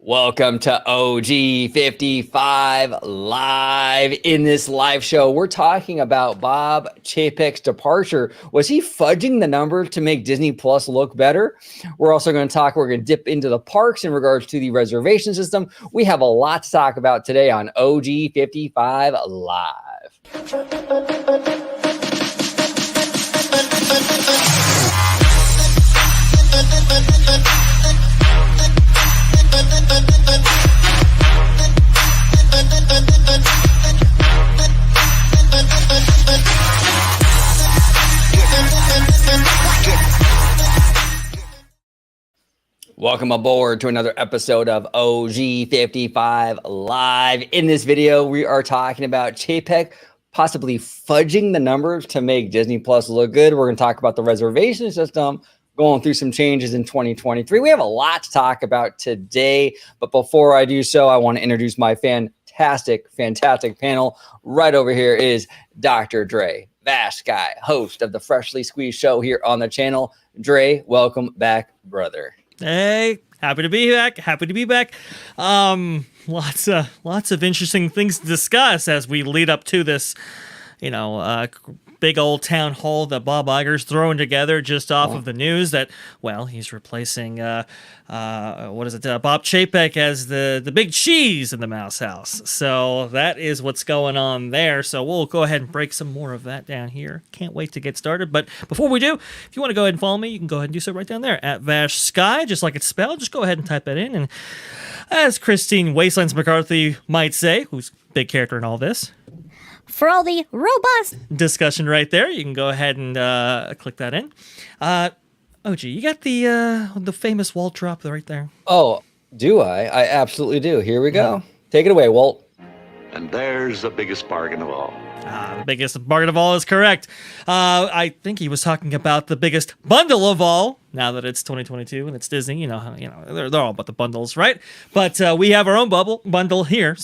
Welcome to OG55 Live. In this live show, we're talking about Bob Chapek's departure. Was he fudging the numbers to make Disney Plus look better? We're also going to dip into the parks in regards to the reservation system. We have a lot to talk about today on OG55 Live. Welcome aboard to another episode of OG55 Live. In this video, we are talking about Chapek possibly fudging the numbers to make Disney Plus look good. We're going to talk about the reservation system, going through some changes in 2023. We have a lot to talk about today, but before I do so, I want to introduce my fantastic panel. Right over here is Dr. Dre, VashSky, host of the Freshly Squeezed show here on the channel. Dre, welcome back, brother. Hey, happy to be back. Lots of interesting things to discuss as we lead up to this, big old town hall that Bob Iger's throwing together just off of the news that, well, he's replacing, Bob Chapek as the big cheese in the Mouse House. So that is what's going on there. So we'll go ahead and break some more of that down here. Can't wait to get started. But before we do, if you want to go ahead and follow me, you can go ahead and do so right down there at VashSky, just like it's spelled. Just go ahead and type that in. And as Christine Wastelands McCarthy might say, who's a big character in all this, for all the robust discussion right there, you can go ahead and click that in. OG, you got the famous Walt drop right there. Oh, do I? I absolutely do. Here we go. Take it away, Walt. And there's the biggest bargain of all. The biggest bargain of all is correct. I think he was talking about the biggest bundle of all. Now that it's 2022 and it's Disney, they're all about the bundles, right? But we have our own bundle here.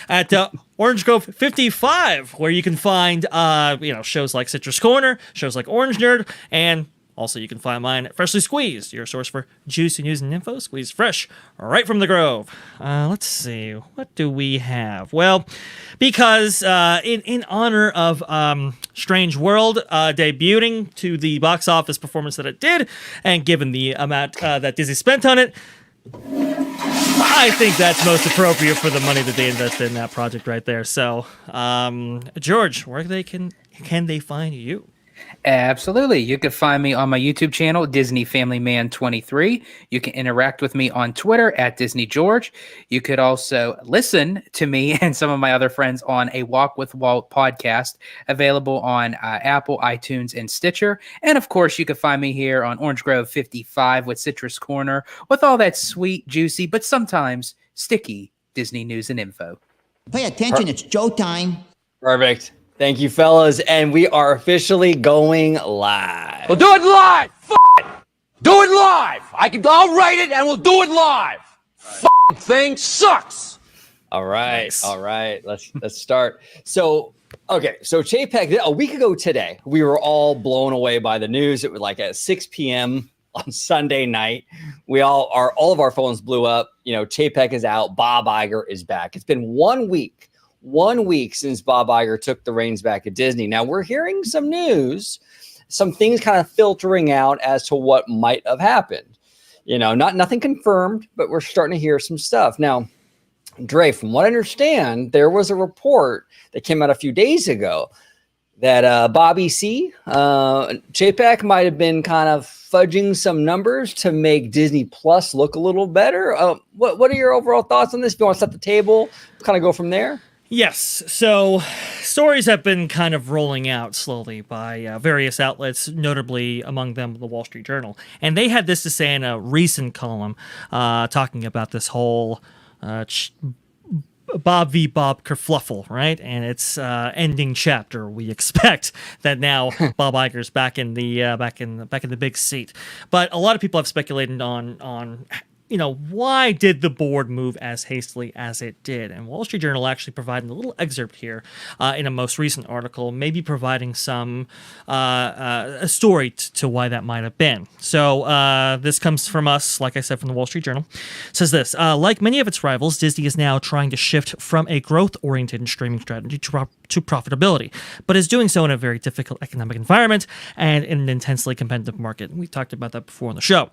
At Orange Grove 55, where you can find shows like Citrus Corner, shows like Orange Nerd, and also, you can find mine at Freshly Squeezed, your source for juicy news and info, squeezed fresh right from the Grove. Let's see, what do we have? Well, because in honor of Strange World debuting to the box office performance that it did, and given the amount that Disney spent on it, I think that's most appropriate for the money that they invested in that project right there. So, George, where can they find you? Absolutely. You can find me on my YouTube channel, Disney Family Man 23. You can interact with me on Twitter at Disney George. You could also listen to me and some of my other friends on a Walk with Walt podcast, available on Apple, iTunes, and Stitcher. And of course, you can find me here on Orange Grove 55 with Citrus Corner, with all that sweet, juicy, but sometimes sticky Disney news and info. Pay attention, it's Joe time. Perfect. Thank you, fellas, and we are officially going live. We'll do it live. It. Do it live. I'll write it, and we'll do it live. Thing sucks. All right, Nice. All right. Let's start. So Chapek, a week ago today, we were all blown away by the news. It was like at 6 p.m. on Sunday night. All of our phones blew up. Chapek is out. Bob Iger is back. It's been 1 week. 1 week since Bob Iger took the reins back at Disney. Now we're hearing some news, some things kind of filtering out as to what might have happened. Nothing confirmed, but we're starting to hear some stuff. Now, Dre, from what I understand, there was a report that came out a few days ago that Bobby C, Chapek might have been kind of fudging some numbers to make Disney Plus look a little better. What are your overall thoughts on this? If you want to set the table, kind of go from there. Yes, so stories have been kind of rolling out slowly by various outlets, notably among them the Wall Street Journal. And they had this to say in a recent column talking about this whole Bob v. Bob kerfluffle, right? And its ending chapter. We expect that now Bob Iger's back in the big seat. But a lot of people have speculated on why did the board move as hastily as it did? And Wall Street Journal actually provided a little excerpt here in a most recent article, maybe providing some a story to why that might have been. So this comes from us, like I said, from the Wall Street Journal. It says this, like many of its rivals, Disney is now trying to shift from a growth-oriented streaming strategy to profitability, but is doing so in a very difficult economic environment and in an intensely competitive market. We talked about that before on the show.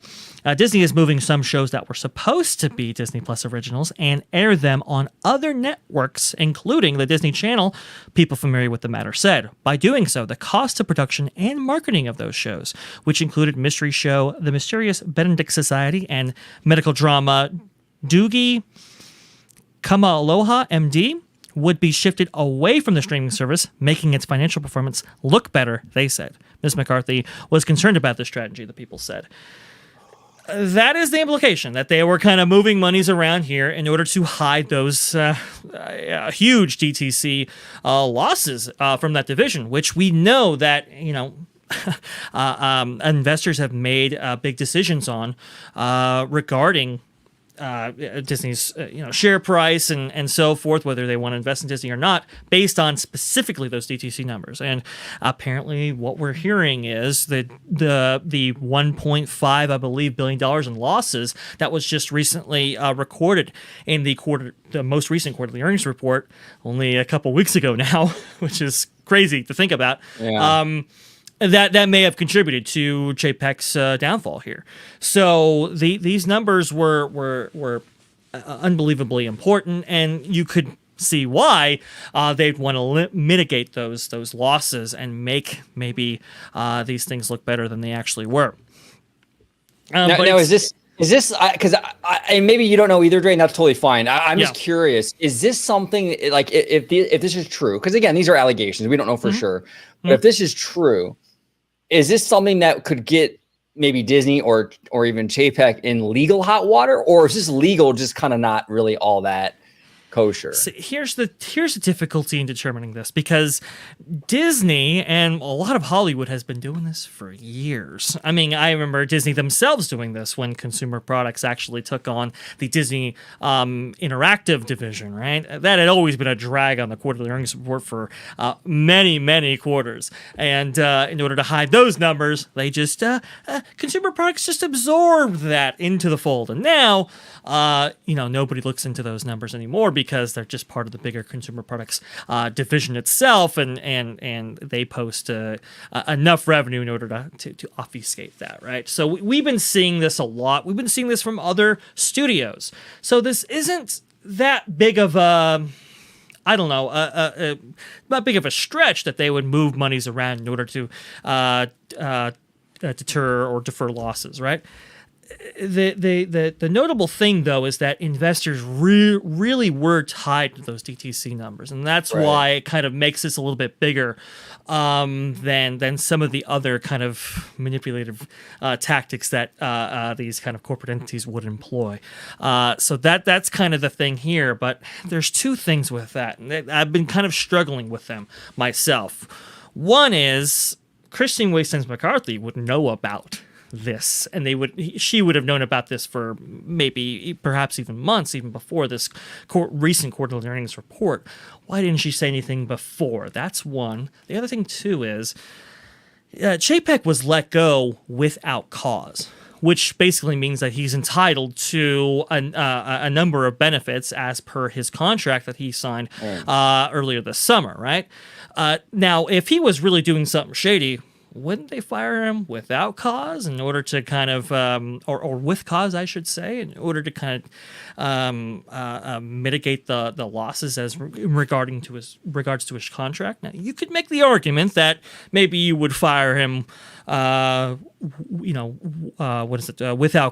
Disney is moving some shows that were supposed to be Disney Plus originals and air them on other networks, including the Disney Channel, people familiar with the matter said. By doing so, the cost of production and marketing of those shows, which included mystery show The Mysterious Benedict Society and medical drama Doogie Kamaloha MD, would be shifted away from the streaming service, making its financial performance look better, they said. Ms. McCarthy was concerned about the strategy, the people said. That is the implication, that they were kind of moving monies around here in order to hide those huge DTC losses from that division, which we know that, investors have made big decisions on regarding Disney's share price and so forth, whether they want to invest in Disney or not, based on specifically those DTC numbers. And apparently what we're hearing is that the 1.5, I believe, $billion in losses that was just recently recorded in the most recent quarterly earnings report only a couple weeks ago now, which is crazy to think about. Yeah. That may have contributed to Chapek's downfall here. So these numbers were unbelievably important, and you could see why they'd want to mitigate those losses and make maybe these things look better than they actually were. Now is this because and maybe you don't know either, Dre, and that's totally fine. I'm just curious. Is this something like if this is true? Because again, these are allegations. We don't know for sure. But if this is true, is this something that could get maybe Disney or even Chapek in legal hot water, or is this legal just kind of not really all that kosher? So here's the difficulty in determining this, because Disney and a lot of Hollywood has been doing this for years. I mean, I remember Disney themselves doing this when Consumer Products actually took on the Disney Interactive division, right? That had always been a drag on the quarterly earnings report for many quarters. And in order to hide those numbers, they just Consumer Products just absorbed that into the fold. And now, nobody looks into those numbers anymore because they're just part of the bigger Consumer Products division itself, and they post enough revenue in order to obfuscate that, right? So we've been seeing this a lot. We've been seeing this from other studios. So this isn't that big of a, not big of a stretch that they would move monies around in order to deter or defer losses, right? The notable thing, though, is that investors really were tied to those DTC numbers, and that's why it kind of makes this a little bit bigger than some of the other kind of manipulative tactics that these kind of corporate entities would employ. So that's kind of the thing here. But there's two things with that, and I've been kind of struggling with them myself. One is Christine Wastelands McCarthy would know about this, and she would have known about this for perhaps even months, even before this recent quarterly earnings report. Why didn't she say anything before? That's one. The other thing too is Chapek was let go without cause, which basically means that he's entitled to a number of benefits as per his contract that he signed earlier this summer, right? Now, if he was really doing something shady, wouldn't they fire him without cause in order to kind of, or with cause, I should say, in order to kind of mitigate the losses as regards to his contract? Now, you could make the argument that maybe you would fire him, without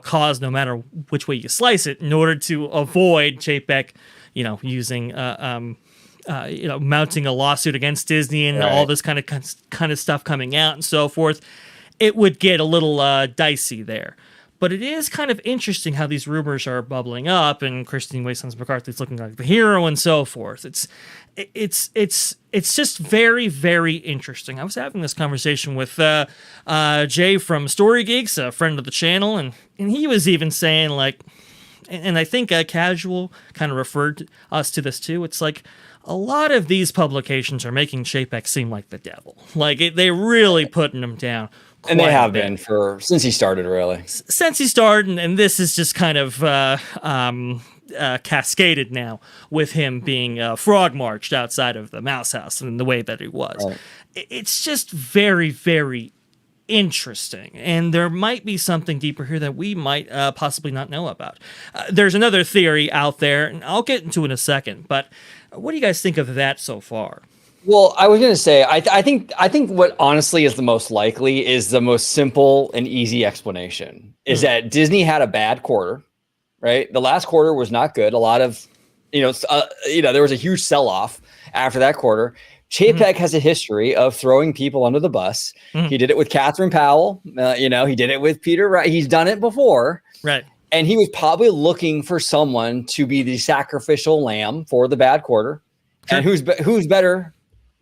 cause, no matter which way you slice it, in order to avoid Chapek, using mounting a lawsuit against Disney and all this kind of stuff coming out and so forth. It would get a little dicey there. But it is kind of interesting how these rumors are bubbling up, and Christine Wastelands McCarthy is looking like the hero and so forth. It's just very, very interesting. I was having this conversation with Jay from Story Geeks, a friend of the channel, and he was even saying, like, and I think Casual kind of referred us to this too. It's like a lot of these publications are making Chapek seem like the devil. Like they're really putting him down. And they have been since he started, really. Since he started, and this is just kind of cascaded now with him being frog marched outside of the Mouse House in the way that he was. Right. It's just very, very interesting, and there might be something deeper here that we might possibly not know about. There's another theory out there, and I'll get into it in a second, but what do you guys think of that so far? Well, I was going to say, I think what honestly is the most likely is the most simple and easy explanation is that Disney had a bad quarter, right? The last quarter was not good. A lot of, there was a huge sell-off after that quarter. Chapek has a history of throwing people under the bus. He did it with Catherine Powell. He did it with Peter Wright. He's done it before. Right. And he was probably looking for someone to be the sacrificial lamb for the bad quarter. Sure. And who's better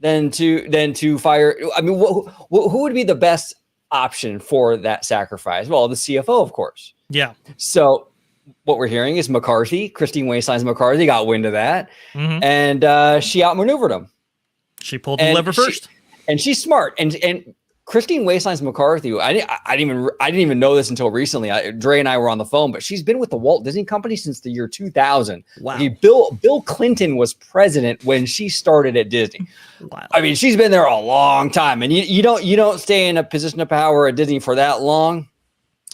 than to fire? I mean, who would be the best option for that sacrifice? Well, the CFO, of course. Yeah. So what we're hearing is Christine Waistline's McCarthy got wind of that, and she outmaneuvered him. She pulled the lever first, and she's smart. And Christine Waistline's McCarthy, I didn't even know this until recently. Dre and I were on the phone, but she's been with the Walt Disney Company since the year 2000. Wow. Bill Clinton was president when she started at Disney. Wow. I mean, she's been there a long time, and you don't stay in a position of power at Disney for that long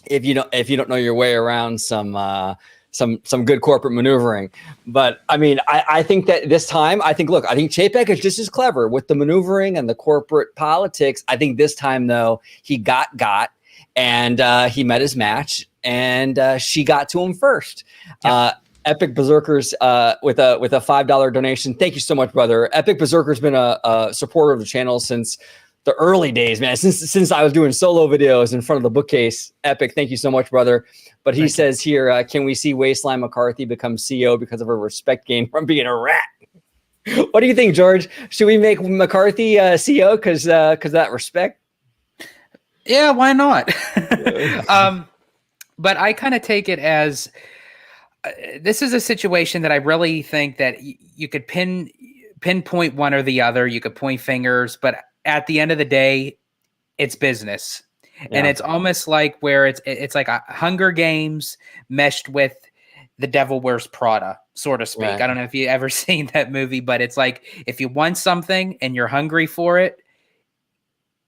if you don't know your way around some good corporate maneuvering. But I mean, I think that this time, I think Chapek is just as clever with the maneuvering and the corporate politics. I think this time, though, he got, and he met his match, and she got to him first. Yeah. Epic Berserkers with a $5 donation. Thank you so much, brother. Epic Berserker's been a supporter of the channel since the early days, man. Since I was doing solo videos in front of the bookcase. Epic, thank you so much, brother. But he says here, can we see Waistline McCarthy become CEO because of her respect gained from being a rat? What do you think, George? Should we make McCarthy CEO because that respect? Yeah, why not? But I kind of take it as this is a situation that I really think that you could pinpoint one or the other. You could point fingers, but at the end of the day, it's business. Yeah. And it's almost like where it's like a Hunger Games meshed with The Devil Wears Prada, so to speak. Right. I don't know if you ever seen that movie, but it's like if you want something and you're hungry for it,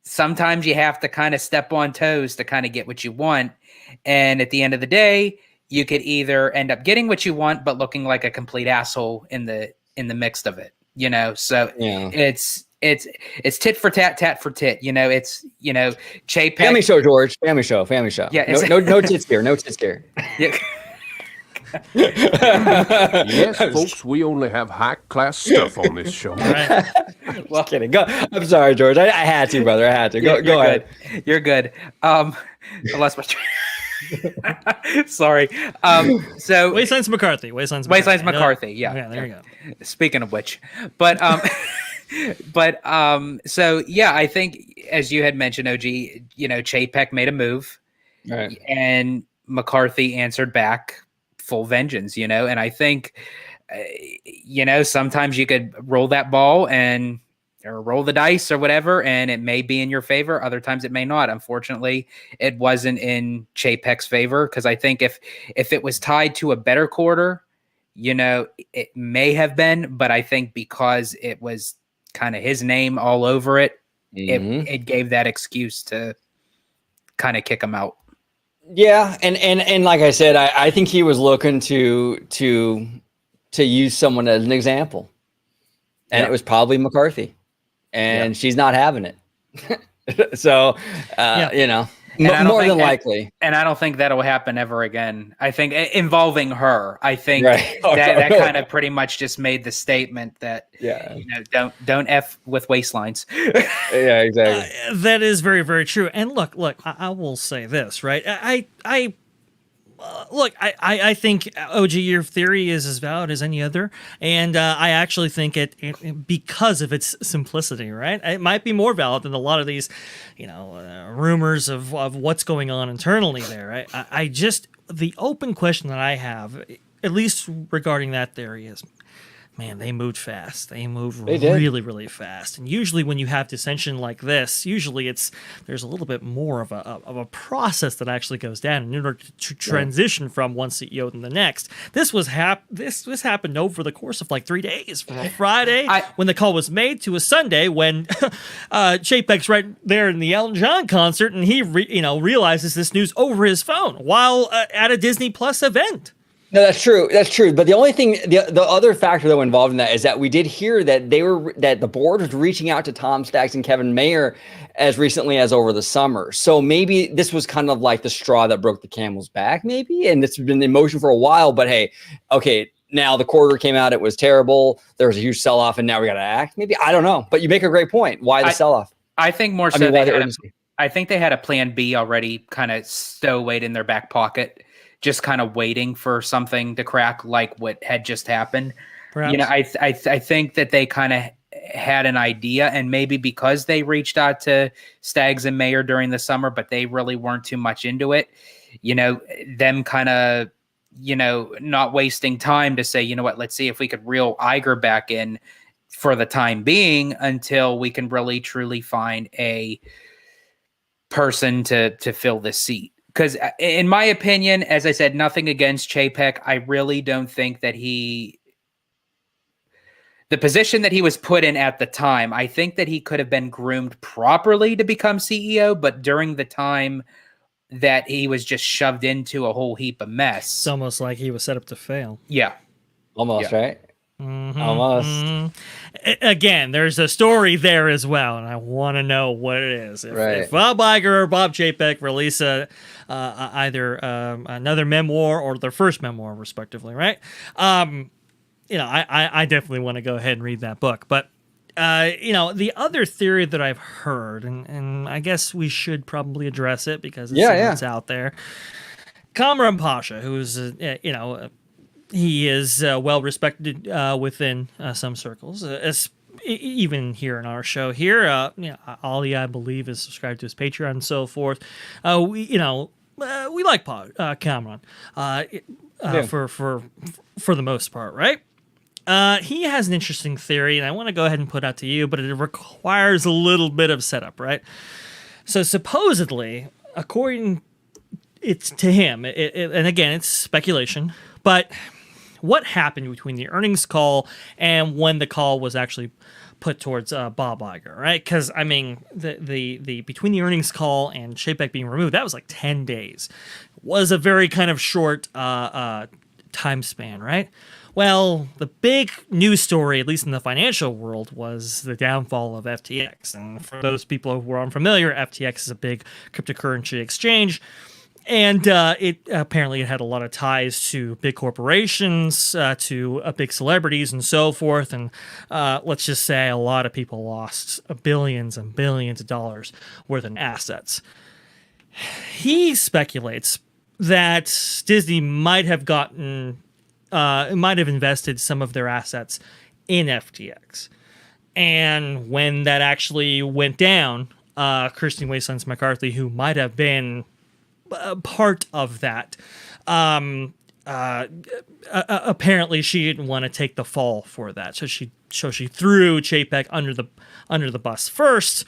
sometimes you have to kind of step on toes to kind of get what you want. And at the end of the day, you could either end up getting what you want, but looking like a complete asshole in the mix of it, So yeah. It's tit for tat, tat for tit. Chapek. Family show, George. Family show. Yeah. No tits here. No tits here. Yeah. Yes, folks, we only have high-class stuff on this show. Right. Well, kidding. Go. I'm sorry, George. I had to, brother. I had to. Go ahead. You're good. I lost my sorry. So Waistline's McCarthy. Yeah, there you go. Speaking of which, so yeah, I think as you had mentioned, OG, Chapek made a move, right, and McCarthy answered back full vengeance, and I think, sometimes you could roll that ball or roll the dice or whatever, and it may be in your favor. Other times it may not. Unfortunately, it wasn't in Chapek's favor because I think if it was tied to a better quarter, it may have been, but I think because it was kind of his name all over it, it gave that excuse to kind of kick him out. Yeah, and like I said, I think he was looking to use someone as an example, and it was probably McCarthy, and she's not having it. So, more than likely. And I don't think that'll happen ever again. I think involving her, that kind of pretty much just made the statement that, don't F with waistlines. Yeah, exactly. That is very, very true. And look, I will say this, right? I look, I think OG, your theory is as valid as any other, and I actually think it because of its simplicity, right? It might be more valid than a lot of these, rumors of what's going on internally there. Right? I just the open question that I have, at least regarding that theory, is, man, they moved fast. They moved really, really fast. And usually when you have dissension like this, usually there's a little bit more of a process that actually goes down in order to transition from one CEO to the next. This happened over the course of like 3 days, from a Friday when the call was made to a Sunday when Chapek's right there in the Elton John concert, and he realizes this news over his phone while at a Disney Plus event. No, that's true. That's true. But the only thing, the other factor that was involved in that is that we did hear that the board was reaching out to Tom Staggs and Kevin Mayer as recently as over the summer. So maybe this was kind of like the straw that broke the camel's back, maybe. And it's been in motion for a while. But hey, okay, now the quarter came out. It was terrible. There was a huge sell-off, and now we got to act. Maybe, I don't know. But you make a great point. Why the sell-off? I think more so. I think they had a plan B already, kind of stowaway in their back pocket, just kind of waiting for something to crack, like what had just happened. Perhaps. I think that they kind of had an idea, and maybe because they reached out to Staggs and Mayer during the summer, but they really weren't too much into it, them kind of, not wasting time to say, what, let's see if we could reel Iger back in for the time being until we can really truly find a person to fill this seat. Because in my opinion, as I said, nothing against Chapek. I really don't think that the position that he was put in at the time, I think that he could have been groomed properly to become CEO, but during the time that he was just shoved into a whole heap of mess. It's almost like he was set up to fail. Yeah. Almost, right? Mm-hmm, Almost. Mm-hmm. Again, there's a story there as well, and I want to know what it is. If Bob Iger or Bob Chapek release either another memoir or their first memoir, respectively, right? I definitely want to go ahead and read that book. But the other theory that I've heard, and I guess we should probably address it because it's out there. Kamran Pasha, who's he is well respected within some circles, even here in our show here. Ali, I believe, is subscribed to his Patreon and so forth. We like Kamran for the most part, right? He has an interesting theory, and I want to go ahead and put out to you, but it requires a little bit of setup, right? So supposedly, according to him, and again, it's speculation, but what happened between the earnings call and when the call was actually put towards Bob Iger, right? Because I mean, the between the earnings call and Chapek being removed, that was like 10 days. It was a very kind of short time span, right? Well, the big news story, at least in the financial world, was the downfall of FTX. And for those people who are unfamiliar, FTX is a big cryptocurrency exchange. And it had a lot of ties to big corporations, to big celebrities and so forth. And let's just say a lot of people lost billions and billions of dollars worth of assets. He speculates that Disney might have invested some of their assets in FTX. And when that actually went down, Kirsten Waysons McCarthy, who might have been part of that, apparently she didn't want to take the fall for that, so she threw Chapek under the bus first,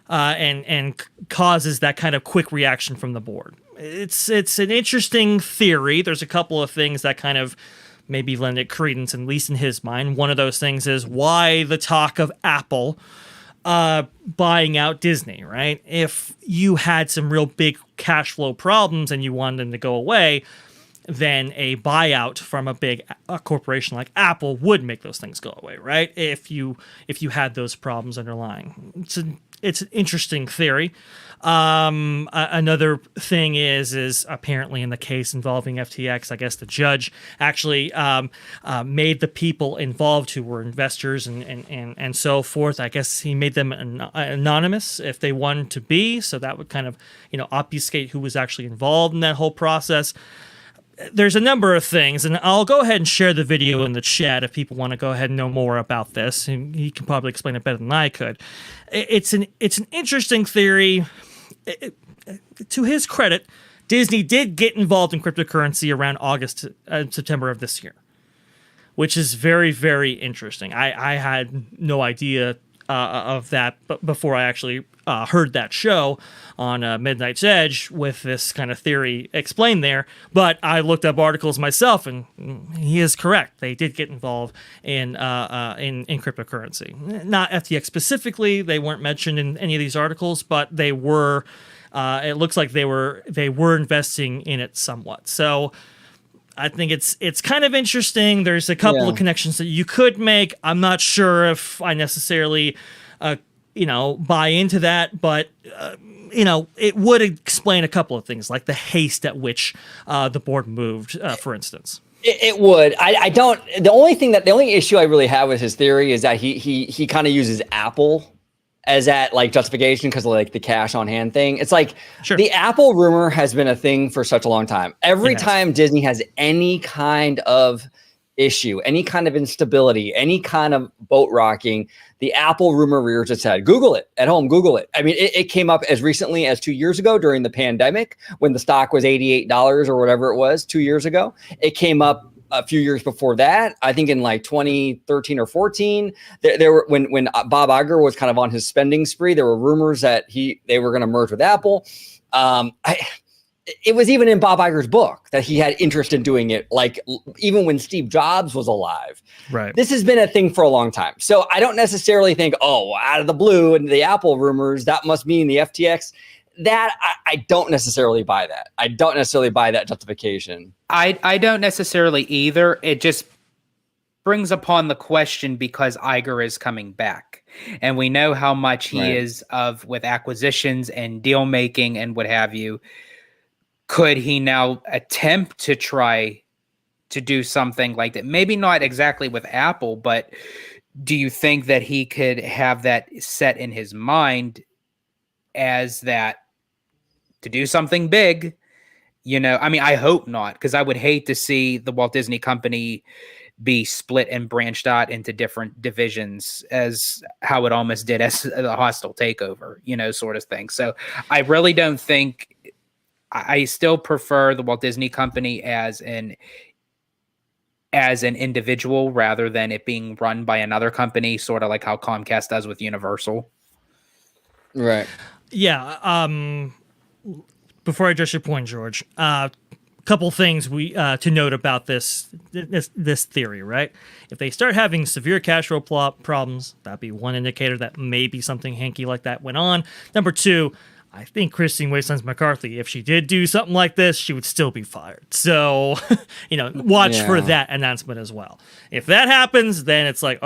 and causes that kind of quick reaction from the board. It's an interesting theory. There's a couple of things that kind of maybe lend it credence, at least in his mind. One of those things is why the talk of Apple buying out Disney, right? If you had some real big cash flow problems and you wanted them to go away, then a buyout from a big corporation like Apple would make those things go away, right? If you had those problems underlying. It's an interesting theory. Another thing is apparently in the case involving FTX, I guess the judge actually made the people involved who were investors and so forth, I guess he made them anonymous if they wanted to be. So that would kind of, obfuscate who was actually involved in that whole process. there's a number of things, and I'll go ahead and share the video in the chat if people want to go ahead and know more about this. And he can probably explain it better than I could. It's an interesting theory. To his credit, Disney did get involved in cryptocurrency around August, September of this year, which is very, very interesting. I had no idea of that before I actually heard that show on Midnight's Edge with this kind of theory explained there. But I looked up articles myself, and he is correct. They did get involved in cryptocurrency. Not FTX specifically. They weren't mentioned in any of these articles, but they were. It looks like they were investing in it somewhat. So I think it's kind of interesting. There's a couple of connections that you could make. I'm not sure if I necessarily, buy into that, but it would explain a couple of things, like the haste at which the board moved, for instance. It would. I don't. The only issue I really have with his theory is that he kind of uses Apple as that like justification because of like the cash on hand thing. It's like the Apple rumor has been a thing for such a long time. Every time Disney has any kind of issue, any kind of instability, any kind of boat rocking, the Apple rumor rears its head. Google it at home. Google it. I mean, it came up as recently as 2 years ago during the pandemic when the stock was $88 or whatever it was 2 years ago. It came up a few years before that, I think in like 2013 or 14, there were when Bob Iger was kind of on his spending spree, there were rumors that they were going to merge with Apple. It was even in Bob Iger's book that he had interest in doing it, like even when Steve Jobs was alive. Right. This has been a thing for a long time. So I don't necessarily think, out of the blue and the Apple rumors, that must mean the FTX. That I don't necessarily buy that. I don't necessarily buy that justification. I don't necessarily either. It just brings upon the question because Iger is coming back. And we know how much he is with acquisitions and deal making and what have you. Could he now attempt to try to do something like that? Maybe not exactly with Apple, but do you think that he could have that set in his mind as that to do something big? I mean, I hope not, because I would hate to see the Walt Disney Company be split and branched out into different divisions as how it almost did as the hostile takeover, sort of thing. So I really don't think, I still prefer the Walt Disney Company as an individual rather than it being run by another company, sort of like how Comcast does with Universal. Right. Yeah. Before I address your point, George, couple things to note about this theory, right? If they start having severe cash flow problems, that'd be one indicator that maybe something hanky like that went on. Number two, I think Christine Wastelands McCarthy, if she did do something like this, she would still be fired. So, watch for that announcement as well. If that happens, then it's like,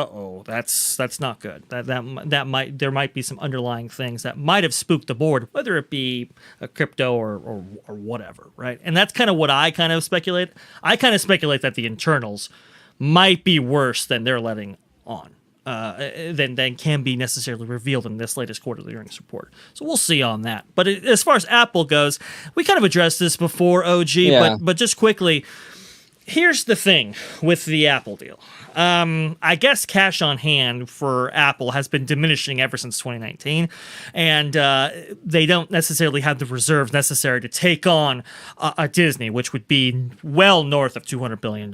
that's not good. There might be some underlying things that might have spooked the board, whether it be a crypto or whatever, right? And that's kind of what I kind of speculate. I kind of speculate that the internals might be worse than they're letting on. Than can be necessarily revealed in this latest quarterly earnings report. So we'll see on that. But as far as Apple goes, we kind of addressed this before, OG, but just quickly, here's the thing with the Apple deal. I guess cash on hand for Apple has been diminishing ever since 2019, and they don't necessarily have the reserves necessary to take on a Disney, which would be well north of $200 billion.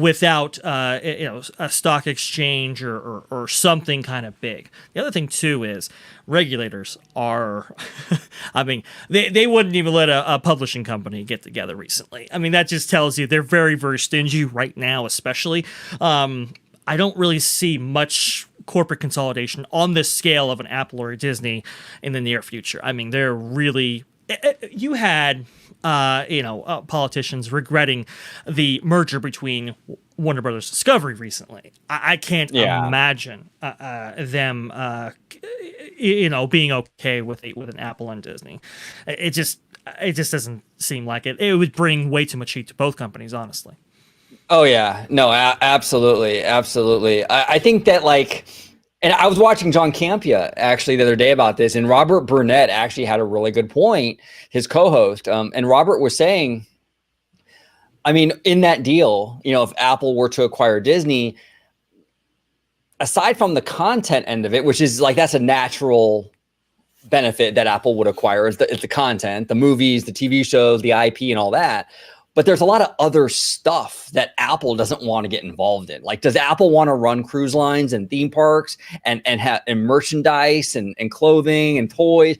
Without a stock exchange or something kind of big. The other thing too is regulators are, I mean, they wouldn't even let a publishing company get together recently. I mean, that just tells you they're very, very stingy right now, especially. I don't really see much corporate consolidation on the scale of an Apple or a Disney in the near future. I mean, they're really, you had politicians regretting the merger between Warner Brothers Discovery recently. I can't imagine them, being okay with an Apple and Disney. It just doesn't seem like it. It would bring way too much heat to both companies, honestly. Oh yeah, no, absolutely. I think that And I was watching John Campia actually the other day about this, and Robert Burnett actually had a really good point, his co-host. And Robert was saying, I mean, in that deal, if Apple were to acquire Disney, aside from the content end of it, which is like that's a natural benefit that Apple would acquire is the content, the movies, the TV shows, the IP, and all that. But there's a lot of other stuff that Apple doesn't want to get involved in. Like, does Apple want to run cruise lines and theme parks and merchandise and clothing and toys?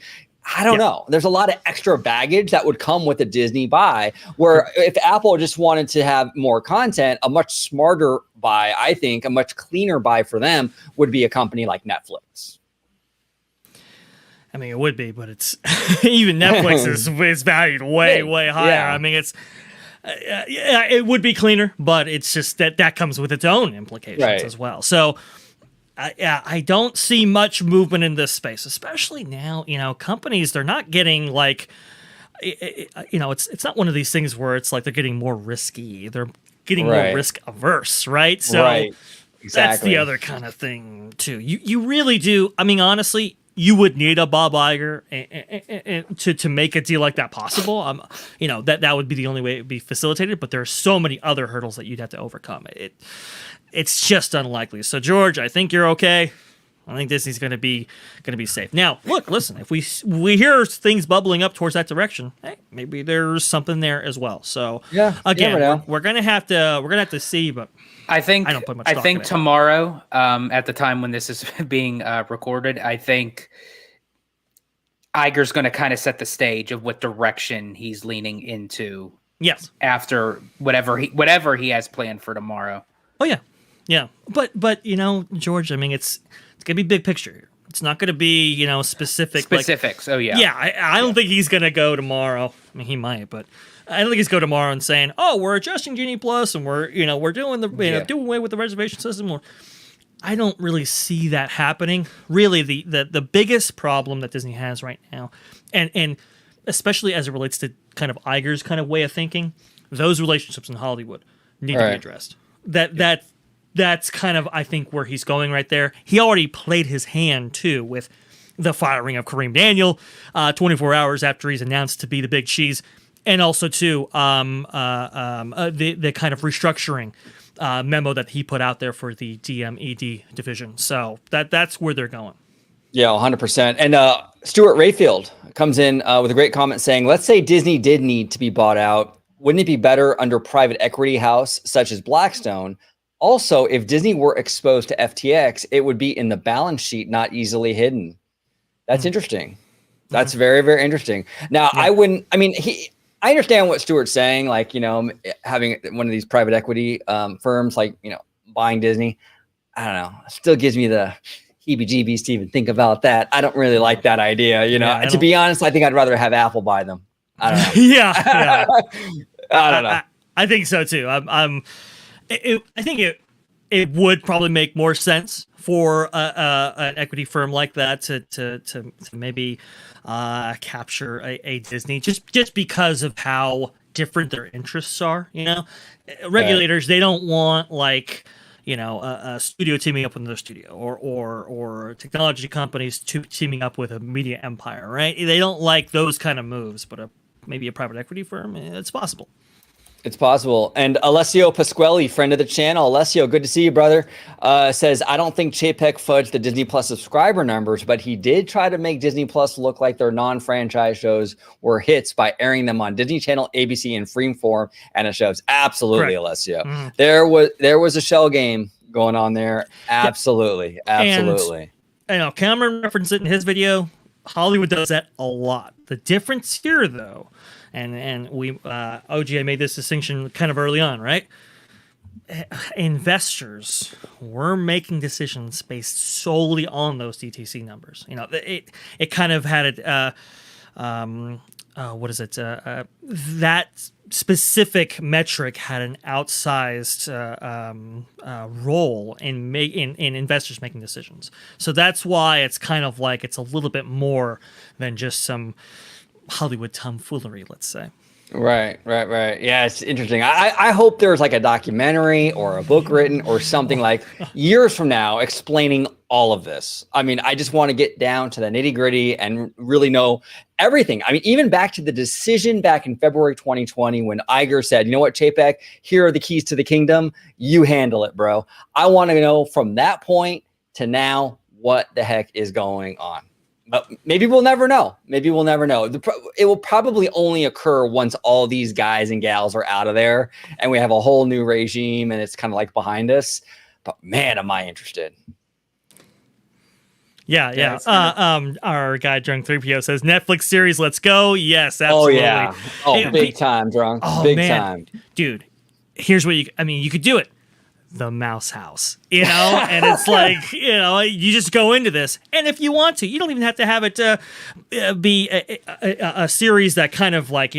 I don't know. There's a lot of extra baggage that would come with a Disney buy, where if Apple just wanted to have more content, a much smarter buy, I think, a much cleaner buy for them would be a company like Netflix. I mean, it would be, but it's even Netflix is valued way higher. Yeah. I mean, it's it would be cleaner, but it's just that comes with its own implications as well. So, I don't see much movement in this space, especially now. Companies, they're not getting like, it's not one of these things where it's like they're getting more risky. They're getting more risk averse, right? So that's the other kind of thing too. You really do. I mean, honestly, you would need a Bob Iger to make a deal like that possible. That would be the only way it would be facilitated. But there are so many other hurdles that you'd have to overcome. It's just unlikely. So, George, I think you're okay. I think Disney's going to be safe. Now, look, listen. If we hear things bubbling up towards that direction, hey, maybe there's something there as well. So, again, we're going to have to see. But I think I don't put much stock in it. Tomorrow, at the time when this is being recorded, I think Iger's going to kind of set the stage of what direction he's leaning into. Yes. After whatever he has planned for tomorrow. Oh yeah. But George, I mean, it's gonna be big picture here. It's not gonna be specifics. Like, I don't think he's gonna go tomorrow. I mean, he might, but I don't think he's go tomorrow and saying, "Oh, we're adjusting Genie Plus and we're doing doing away with the reservation system." I don't really see that happening. Really, the biggest problem that Disney has right now, and especially as it relates to kind of Iger's kind of way of thinking, those relationships in Hollywood need to be addressed. That's kind of, I think, where he's going right there. He already played his hand too with the firing of Kareem Daniel 24 hours after he's announced to be the big cheese, and also too the kind of restructuring memo that he put out there for the DMED division. So that's where they're going. Yeah, 100%. And Stuart Rayfield comes in with a great comment saying, let's say Disney did need to be bought out. Wouldn't it be better under private equity house such as Blackstone? Also, if Disney were exposed to FTX, it would be in the balance sheet, not easily hidden. That's interesting. That's very, very interesting. Now, I understand what Stuart's saying, like, having one of these private equity firms, like, buying Disney. I don't know. It still gives me the heebie-jeebies to even think about that. I don't really like that idea. To be honest, I think I'd rather have Apple buy them. I don't know. Yeah. I don't know. I think so too. I think it would probably make more sense for an equity firm like that to maybe capture a Disney just because of how different their interests are. Regulators, they don't want like a studio teaming up with another studio or technology companies teaming up with a media empire, right? They don't like those kind of moves, but maybe a private equity firm, it's possible. It's possible. And Alessio Pasquelli, friend of the channel. Alessio, good to see you, brother. Says, I don't think Chapek fudged the Disney Plus subscriber numbers, but he did try to make Disney Plus look like their non-franchise shows were hits by airing them on Disney Channel, ABC, and Freeform and it shows. Absolutely, correct. Alessio. Mm. There was a shell game going on there. Absolutely. Yeah. Absolutely. And Cameron referenced it in his video. Hollywood does that a lot. The difference here, though, and we OG, I made this distinction kind of early on, right? Investors were making decisions based solely on those DTC numbers. It kind of had it. What is it? That specific metric had an outsized role in investors making decisions. So that's why it's kind of like it's a little bit more than just some Hollywood tomfoolery, let's say. Right. Yeah, it's interesting. I hope there's like a documentary or a book written or something like years from now explaining all of this. I mean, I just want to get down to the nitty gritty and really know everything. I mean, even back to the decision back in February 2020 when Iger said, you know what, Chapek, here are the keys to the kingdom. You handle it, bro. I want to know from that point to now what the heck is going on. But maybe we'll never know. It will probably only occur once all these guys and gals are out of there and we have a whole new regime and it's kind of like behind us. But man, am I interested. Yeah. Our guy Drunk 3PO says Netflix series, let's go. Yes, absolutely. Oh yeah. Oh, big time, Drunk. Oh, big man. time. Dude, here's what you could do it. The Mouse House, and it's like, you just go into this, and if you want to, you don't even have to have it be a series that kind of like,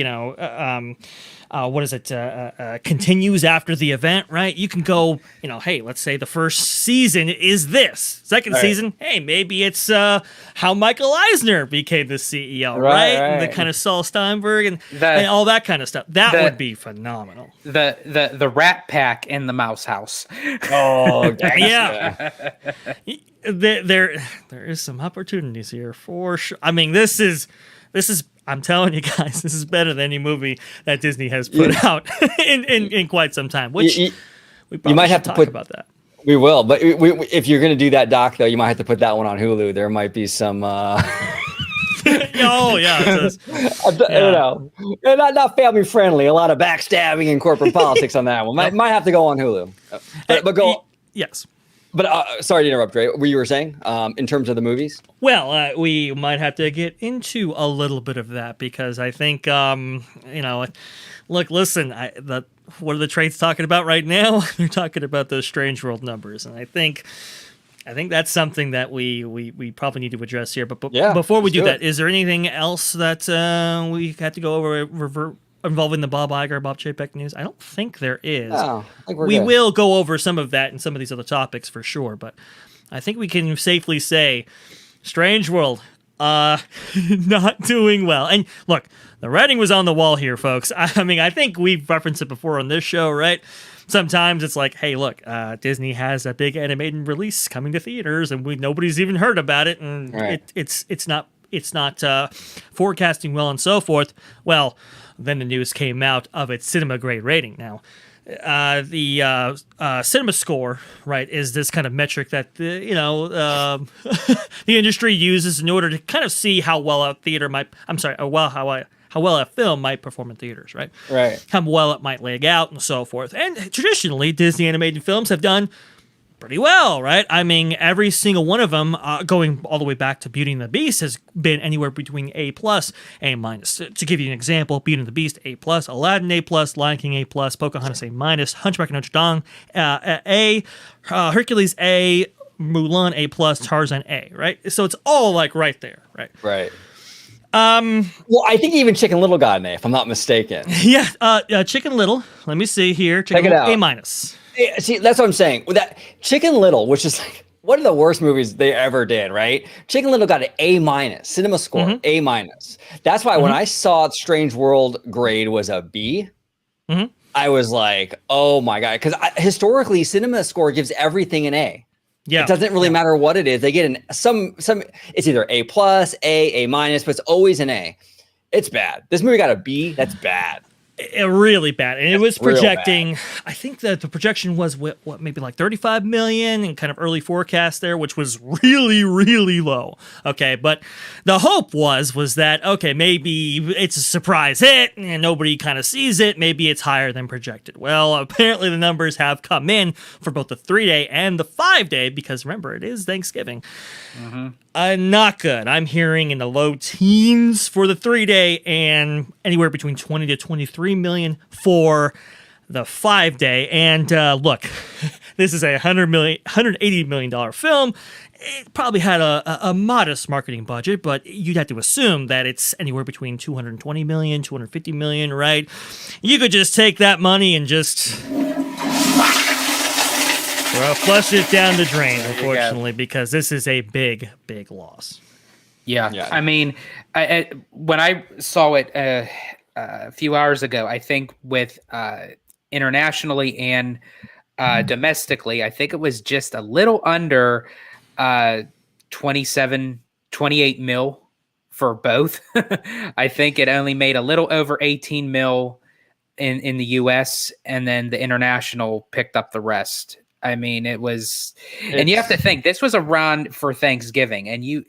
continues after the event, right? You can go, hey, let's say the first season is this. Second season, hey, maybe it's how Michael Eisner became the CEO, right? And the kind of Saul Steinberg and all that kind of stuff. That would be phenomenal. The Rat Pack in the Mouse House. Oh, yeah. There is some opportunities here for sure. I mean, this is. I'm telling you guys, this is better than any movie that Disney has put out in quite some time. Which we probably might have to talk about that. We will, but if you're going to do that doc, though, you might have to put that one on Hulu. There might be some. Oh yeah, it does. I don't know, not family friendly. A lot of backstabbing and corporate politics on that one. Might have to go on Hulu. But go. Yes. But sorry to interrupt, Ray. What you were saying in terms of the movies? Well, we might have to get into a little bit of that because I think, look, listen, what are the trades talking about right now? They're talking about those Strange World numbers, and I think that's something that we probably need to address here. But before we do that, is there anything else that we have to go over involving the Bob Chapek news? I don't think there is. No, I think we will go over some of that and some of these other topics for sure, but I think we can safely say Strange World not doing well. And look, the writing was on the wall here, folks. I mean, I think we've referenced it before on this show, right? Sometimes it's like, hey, look, Disney has a big animated release coming to theaters and nobody's even heard about it, and it's not forecasting well and so forth. Well, then the news came out of its cinema grade rating. Now, the cinema score, right, is this kind of metric that the industry uses in order to kind of see how well a theater might. How well a film might perform in theaters, right? Right. How well it might leg out and so forth. And traditionally, Disney animated films have done pretty well, right? I mean, every single one of them, going all the way back to Beauty and the Beast, has been anywhere between A+, A-. To give you an example, Beauty and the Beast, A+, Aladdin, A+, Lion King, A+, Pocahontas, A-, Hunchback of Notre Dame, A, Hercules, A, Mulan, A+, Tarzan, A, right? So it's all like right there, right? Right. Well, I think even Chicken Little got an A, if I'm not mistaken. Yeah, Chicken Little. Let me see here. Check it out. A-. See, that's what I'm saying. With that Chicken Little, which is like one of the worst movies they ever did, right? Chicken Little got an A-, cinema score, A-. That's why when I saw Strange World grade was a B, I was like, oh my God. Because historically, cinema score gives everything an A. Yeah. It doesn't really matter what it is. They get some, it's either A+, A-, but it's always an A. It's bad. This movie got a B. That's bad. Really bad. And it was projecting, I think that the projection was maybe like 35 million and kind of early forecast there, which was really, really low. Okay. But the hope was that, okay, maybe it's a surprise hit and nobody kind of sees it. Maybe it's higher than projected. Well, apparently the numbers have come in for both the 3-day and the 5-day, because remember, it is Thanksgiving. Not good. I'm hearing in the low teens for the 3-day and anywhere between 20 to 23 million for the 5-day. And look, this is a $180 million film. It probably had a modest marketing budget, but you'd have to assume that it's anywhere between 220 million, 250 million, right? You could just take that money and just flush it down the drain, unfortunately, because this is a big, big loss. Yeah. I mean, when I saw it, a few hours ago. I think with internationally and domestically, I think it was just a little under 28 mil for both. I think it only made a little over 18 mil in the US, and then the international picked up the rest. I mean, and you have to think, this was around for Thanksgiving, and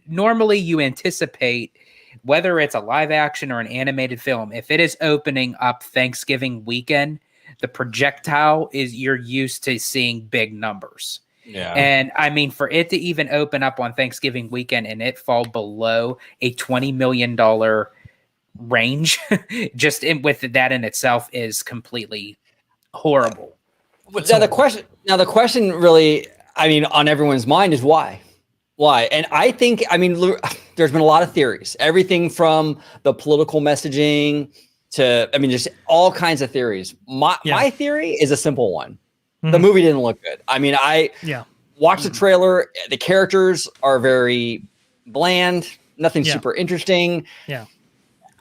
normally you anticipate, whether it's a live action or an animated film, if it is opening up Thanksgiving weekend, the projectile you're used to seeing big numbers. Yeah. And I mean, for it to even open up on Thanksgiving weekend and it fall below a $20 million range, with that in itself is completely horrible. Now the question really, I mean, on everyone's mind is why? And I think, I mean, there's been a lot of theories, everything from the political messaging to, I mean, just all kinds of theories. My theory is a simple one. The movie didn't look good. I mean, I watched the trailer. The characters are very bland, nothing super interesting. Yeah.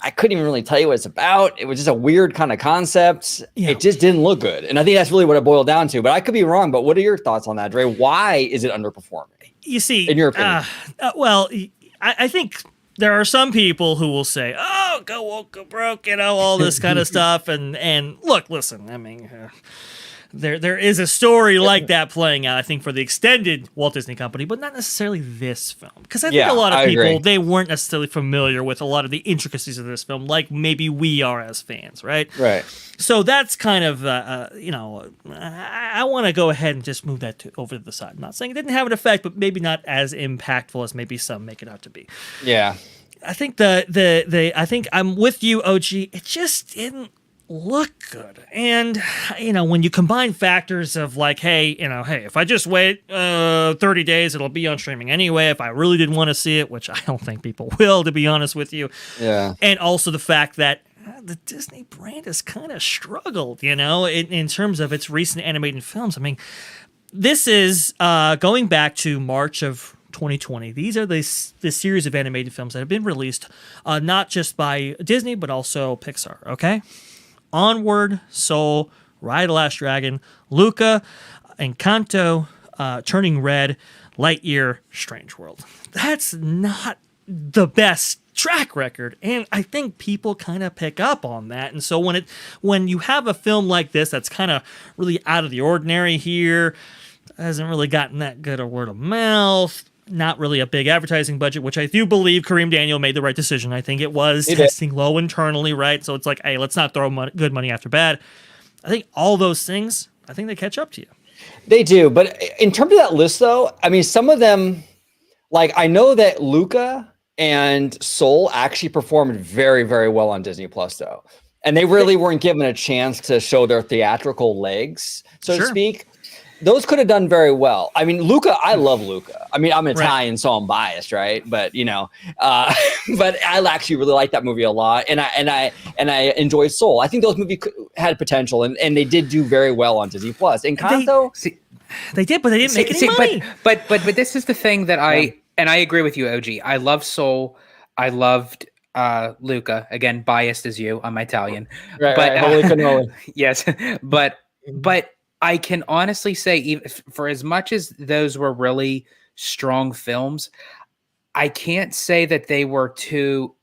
I couldn't even really tell you what it's about. It was just a weird kind of concept. Yeah. It just didn't look good. And I think that's really what it boiled down to. But I could be wrong. But what are your thoughts on that, Dre? Why is it underperforming? You see, in your opinion? I think there are some people who will say, "Oh, go woke, go broke," all this kind of stuff. And look, listen. I mean, there is a story like that playing out, I think, for the extended Walt Disney Company, but not necessarily this film. Because I think a lot of people, they weren't necessarily familiar with a lot of the intricacies of this film, like maybe we are as fans, right? Right. So that's kind of, I want to go ahead and just move that over to the side. I'm not saying it didn't have an effect, but maybe not as impactful as maybe some make it out to be. Yeah. I think I think I'm with you, OG. It just didn't look good. And when you combine factors of like, hey, if I just wait 30 days, it'll be on streaming anyway, if I really didn't want to see it, which I don't think people will, to be honest with you. Yeah. And also the fact that the Disney brand has kind of struggled, in terms of its recent animated films. I mean, this is going back to March of 2020. These are the series of animated films that have been released, not just by Disney, but also Pixar, okay? Onward, Soul, Ride the Last Dragon, Luca, Encanto, Turning Red, Lightyear, Strange World. That's not the best track record, and I think people kind of pick up on that. And so when you have a film like this that's kind of really out of the ordinary here, hasn't really gotten that good a word of mouth, not really a big advertising budget, which I do believe Kareem Daniel made the right decision. I think it was testing low internally, right? So it's like, hey, let's not throw good money after bad. I think all those things, I think they catch up to you. They do. But in terms of that list, though, I mean, some of them, like I know that Luca and Soul actually performed very, very well on Disney Plus, though. And they really weren't given a chance to show their theatrical legs, so to speak. Those could have done very well. I mean, Luca, I love Luca. I mean, I'm Italian, so I'm biased, right? But but I actually really like that movie a lot, and I enjoy Soul. I think those movies had potential, and they did do very well on Disney Plus. Encanto, they did, but they didn't make any money. But this is the thing that I agree with you, OG. I love Soul. I loved Luca. Again, biased as you. I'm Italian, but holy cannoli. Yes, but. I can honestly say, even for as much as those were really strong films, I can't say that they were too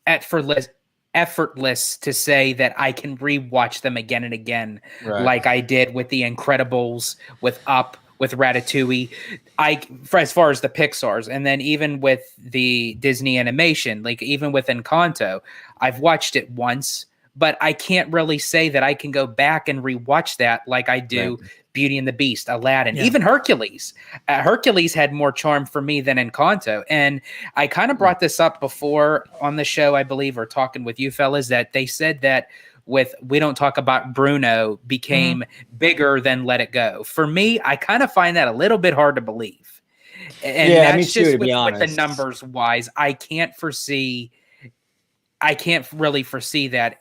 effortless to say that I can rewatch them again and again, like I did with The Incredibles, with Up, with Ratatouille. As far as the Pixar's, and then even with the Disney animation, like even with Encanto, I've watched it once. But I can't really say that I can go back and rewatch that like I do Beauty and the Beast, Aladdin, even Hercules. Hercules had more charm for me than Encanto. And I kind of brought this up before on the show, I believe, or talking with you fellas, that they said that We Don't Talk About Bruno became bigger than Let It Go. For me, I kind of find that a little bit hard to believe. And that's just with the numbers wise. I can't really foresee that.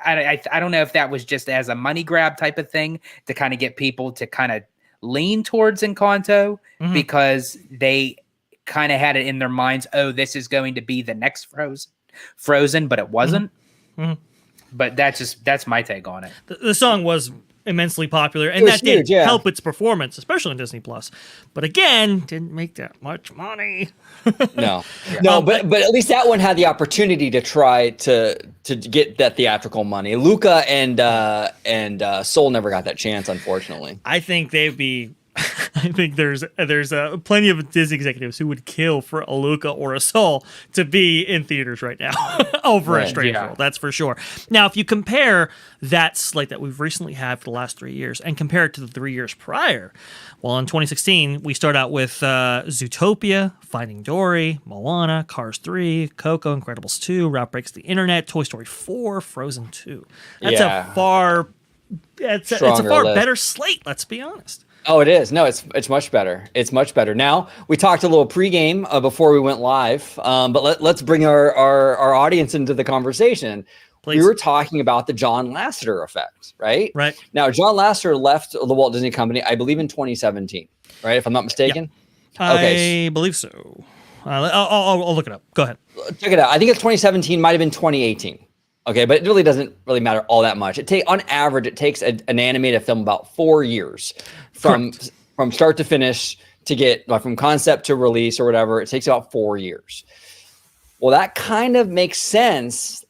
I don't know if that was just as a money grab type of thing to kind of get people to kind of lean towards Encanto because they kind of had it in their minds, oh, this is going to be the next Frozen. Frozen, but it wasn't. Mhm. But that's my take on it. The song was immensely popular, and It was that did huge, yeah. help its performance, especially on Disney Plus. But again, didn't make that much money. No, but at least that one had the opportunity to try to get that theatrical money. Luca and Soul never got that chance, unfortunately. I think they'd be. I think there's plenty of Disney executives who would kill for a Luca or a Soul to be in theaters right now over a Strange World. That's for sure. Now, if you compare that slate that we've recently had for the last 3 years and compare it to the 3 years prior, well, in 2016 we start out with Zootopia, Finding Dory, Moana, Cars 3, Coco, Incredibles 2, Route Breaks the Internet, Toy Story 4, Frozen 2. That's a far better slate. Let's be honest. Oh, it is. No, it's much better. It's much better. Now, we talked a little pregame before we went live, but let's bring our audience into the conversation. Please. We were talking about the John Lasseter effect, right? Right. Now, John Lasseter left the Walt Disney Company, I believe, in 2017, right? If I'm not mistaken. Yeah. Okay. I believe so. I'll look it up. Go ahead. Check it out. I think it's 2017, might have been 2018. Okay, but it really doesn't really matter all that much. On average, it takes an animated film about 4 years from start to finish to get from concept to release or whatever. It takes about 4 years. Well, that kind of makes sense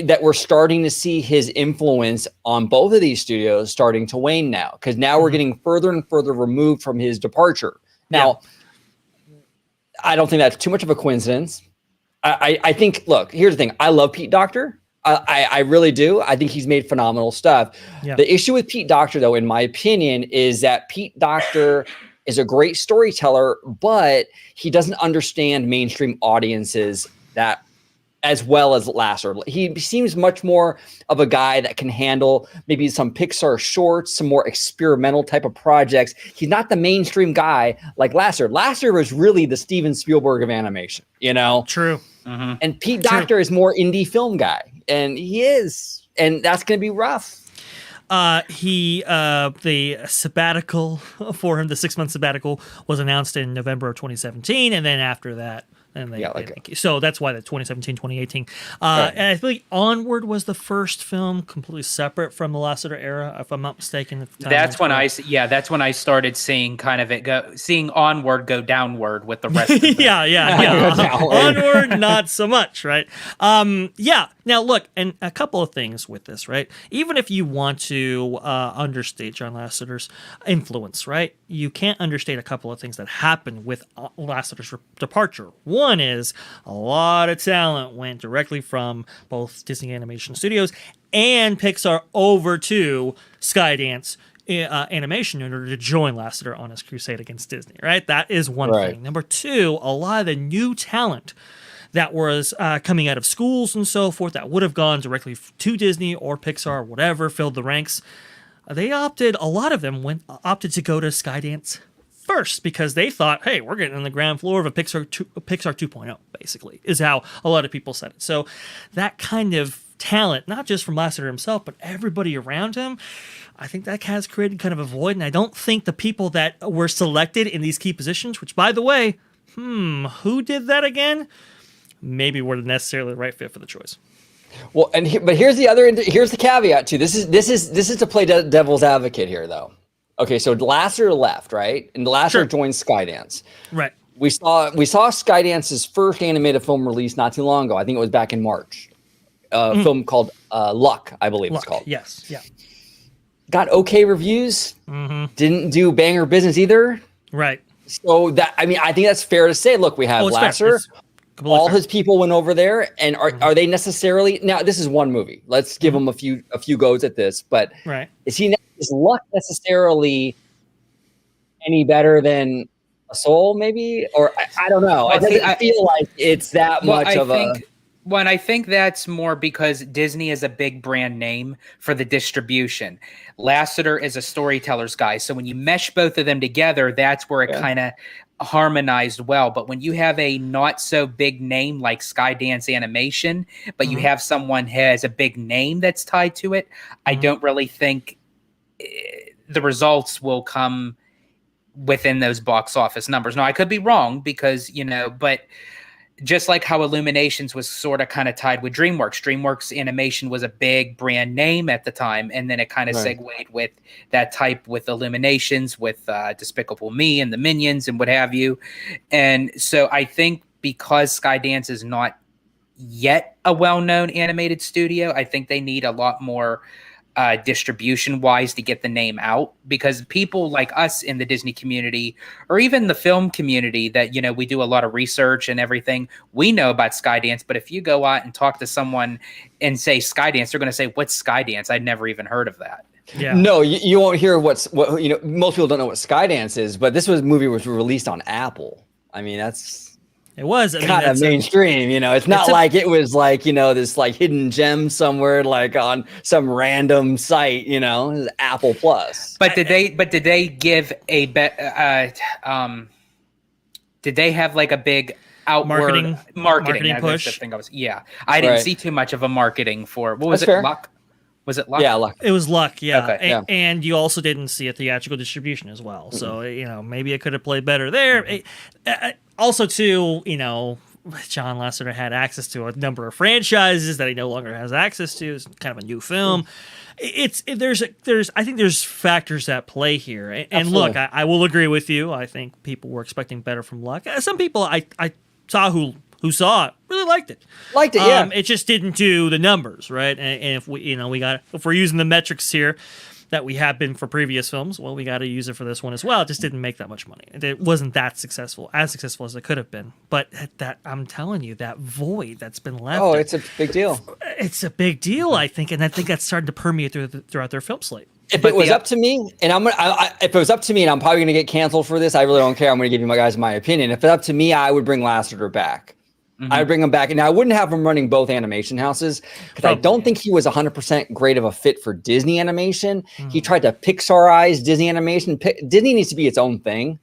that we're starting to see his influence on both of these studios starting to wane now, because now we're getting further and further removed from his departure. Now, I don't think that's too much of a coincidence. I think, look, here's the thing. I love Pete Docter. I really do. I think he's made phenomenal stuff. Yeah. The issue with Pete Docter, though, in my opinion, is that Pete Docter is a great storyteller, but he doesn't understand mainstream audiences that as well as Lasseter. He seems much more of a guy that can handle maybe some Pixar shorts, some more experimental type of projects. He's not the mainstream guy like Lasseter. Lasseter was really the Steven Spielberg of animation, you know? True. Mm-hmm. And Pete Docter is more indie film guy, and he is, and that's going to be rough. The sabbatical for him, the 6-month sabbatical, was announced in November of 2017, and then after that, so that's why the 2017, 2018. Right. And I think Onward was the first film completely separate from the Lasseter era, if I'm not mistaken. That's when I started seeing kind of seeing Onward go downward with the rest of them. yeah. Onward, not so much, right? Now look, and a couple of things with this, right? Even if you want to understate John Lasseter's influence, right? You can't understate a couple of things that happened with Lasseter's departure. One is a lot of talent went directly from both Disney Animation Studios and Pixar over to Skydance Animation in order to join Lasseter on his crusade against Disney, right? That is one thing. Number two, a lot of the new talent that was coming out of schools and so forth that would have gone directly to Disney or Pixar or whatever, filled the ranks. A lot of them opted to go to Skydance first because they thought, hey, we're getting on the ground floor of a Pixar 2.0, basically, is how a lot of people said it. So that kind of talent, not just from Lasseter himself, but everybody around him, I think that has created kind of a void. And I don't think the people that were selected in these key positions, which, by the way, who did that again? Maybe were necessarily the right fit for the choice. Well, but here's the caveat too. This is to play devil's advocate here, though. Okay, so Lasseter left, right? And Lasseter joined Skydance. Right. We saw Skydance's first animated film release not too long ago. I think it was back in March. A film called Luck, I believe it's called. Yes, yeah. Got okay reviews. Mm-hmm. Didn't do banger business either. Right. So I think that's fair to say. Look, we have Lasseter. All his people went over there, and are they necessarily now? This is one movie. Let's give him a few goes at this, but is Luck necessarily any better than a Soul? Maybe, or I don't know. Well, I feel like it's that much of a. Well, I think that's more because Disney is a big brand name for the distribution. Lasseter is a storyteller's guy, so when you mesh both of them together, that's where it kind of harmonized well. But when you have a not so big name like Skydance Animation, but you have someone who has a big name that's tied to it, I don't really think the results will come within those box office numbers. Now, I could be wrong because, but just like how Illuminations was sort of kind of tied with DreamWorks. DreamWorks Animation was a big brand name at the time, and then it kind of segued with that type with Illuminations, with Despicable Me and the Minions and what have you. And so I think because Skydance is not yet a well-known animated studio, I think they need a lot more distribution-wise to get the name out, because people like us in the Disney community, or even the film community that, you know, we do a lot of research and everything, we know about Skydance, but if you go out and talk to someone and say Skydance, they're going to say, what's Skydance? I'd never even heard of that. Yeah. No, you won't hear what, you know, most people don't know what Skydance is, but this movie was released on Apple. I mean, It was kind of mainstream, you know. It's not like it was like, you know, this like hidden gem somewhere like on some random site, you know. It was Apple Plus. But did they give a did they have like a big outward marketing push? I didn't see too much of a marketing for what was That's it? fair. Luck? Was it Luck? Yeah, Luck. It was Luck, yeah. Okay, and you also didn't see a theatrical distribution as well. So, you know, maybe it could have played better there. Also, too, you know, John Lasseter had access to a number of franchises that he no longer has access to. It's kind of a new film. I think there's factors at play here. And look, I will agree with you. I think people were expecting better from Luck. Some people I saw who saw it really liked it. Yeah. It just didn't do the numbers, right? And if we, you know, if we're using the metrics here that we have been for previous films, well, we got to use it for this one as well. It just didn't make that much money. It wasn't that successful, as successful as it could have been. But that, I'm telling you, that void that's been left. Oh, it's a big deal. It's a big deal, I think, and I think that's starting to permeate throughout their film slate. If it was up to me, and if it was up to me, and I'm probably going to get canceled for this, I really don't care. I'm going to give you my opinion. If it's up to me, I would bring Lasseter back. I would bring him back. And I wouldn't have him running both animation houses, because I don't think he was 100% great of a fit for Disney animation. He tried to Pixarize Disney animation. Disney needs to be its own thing.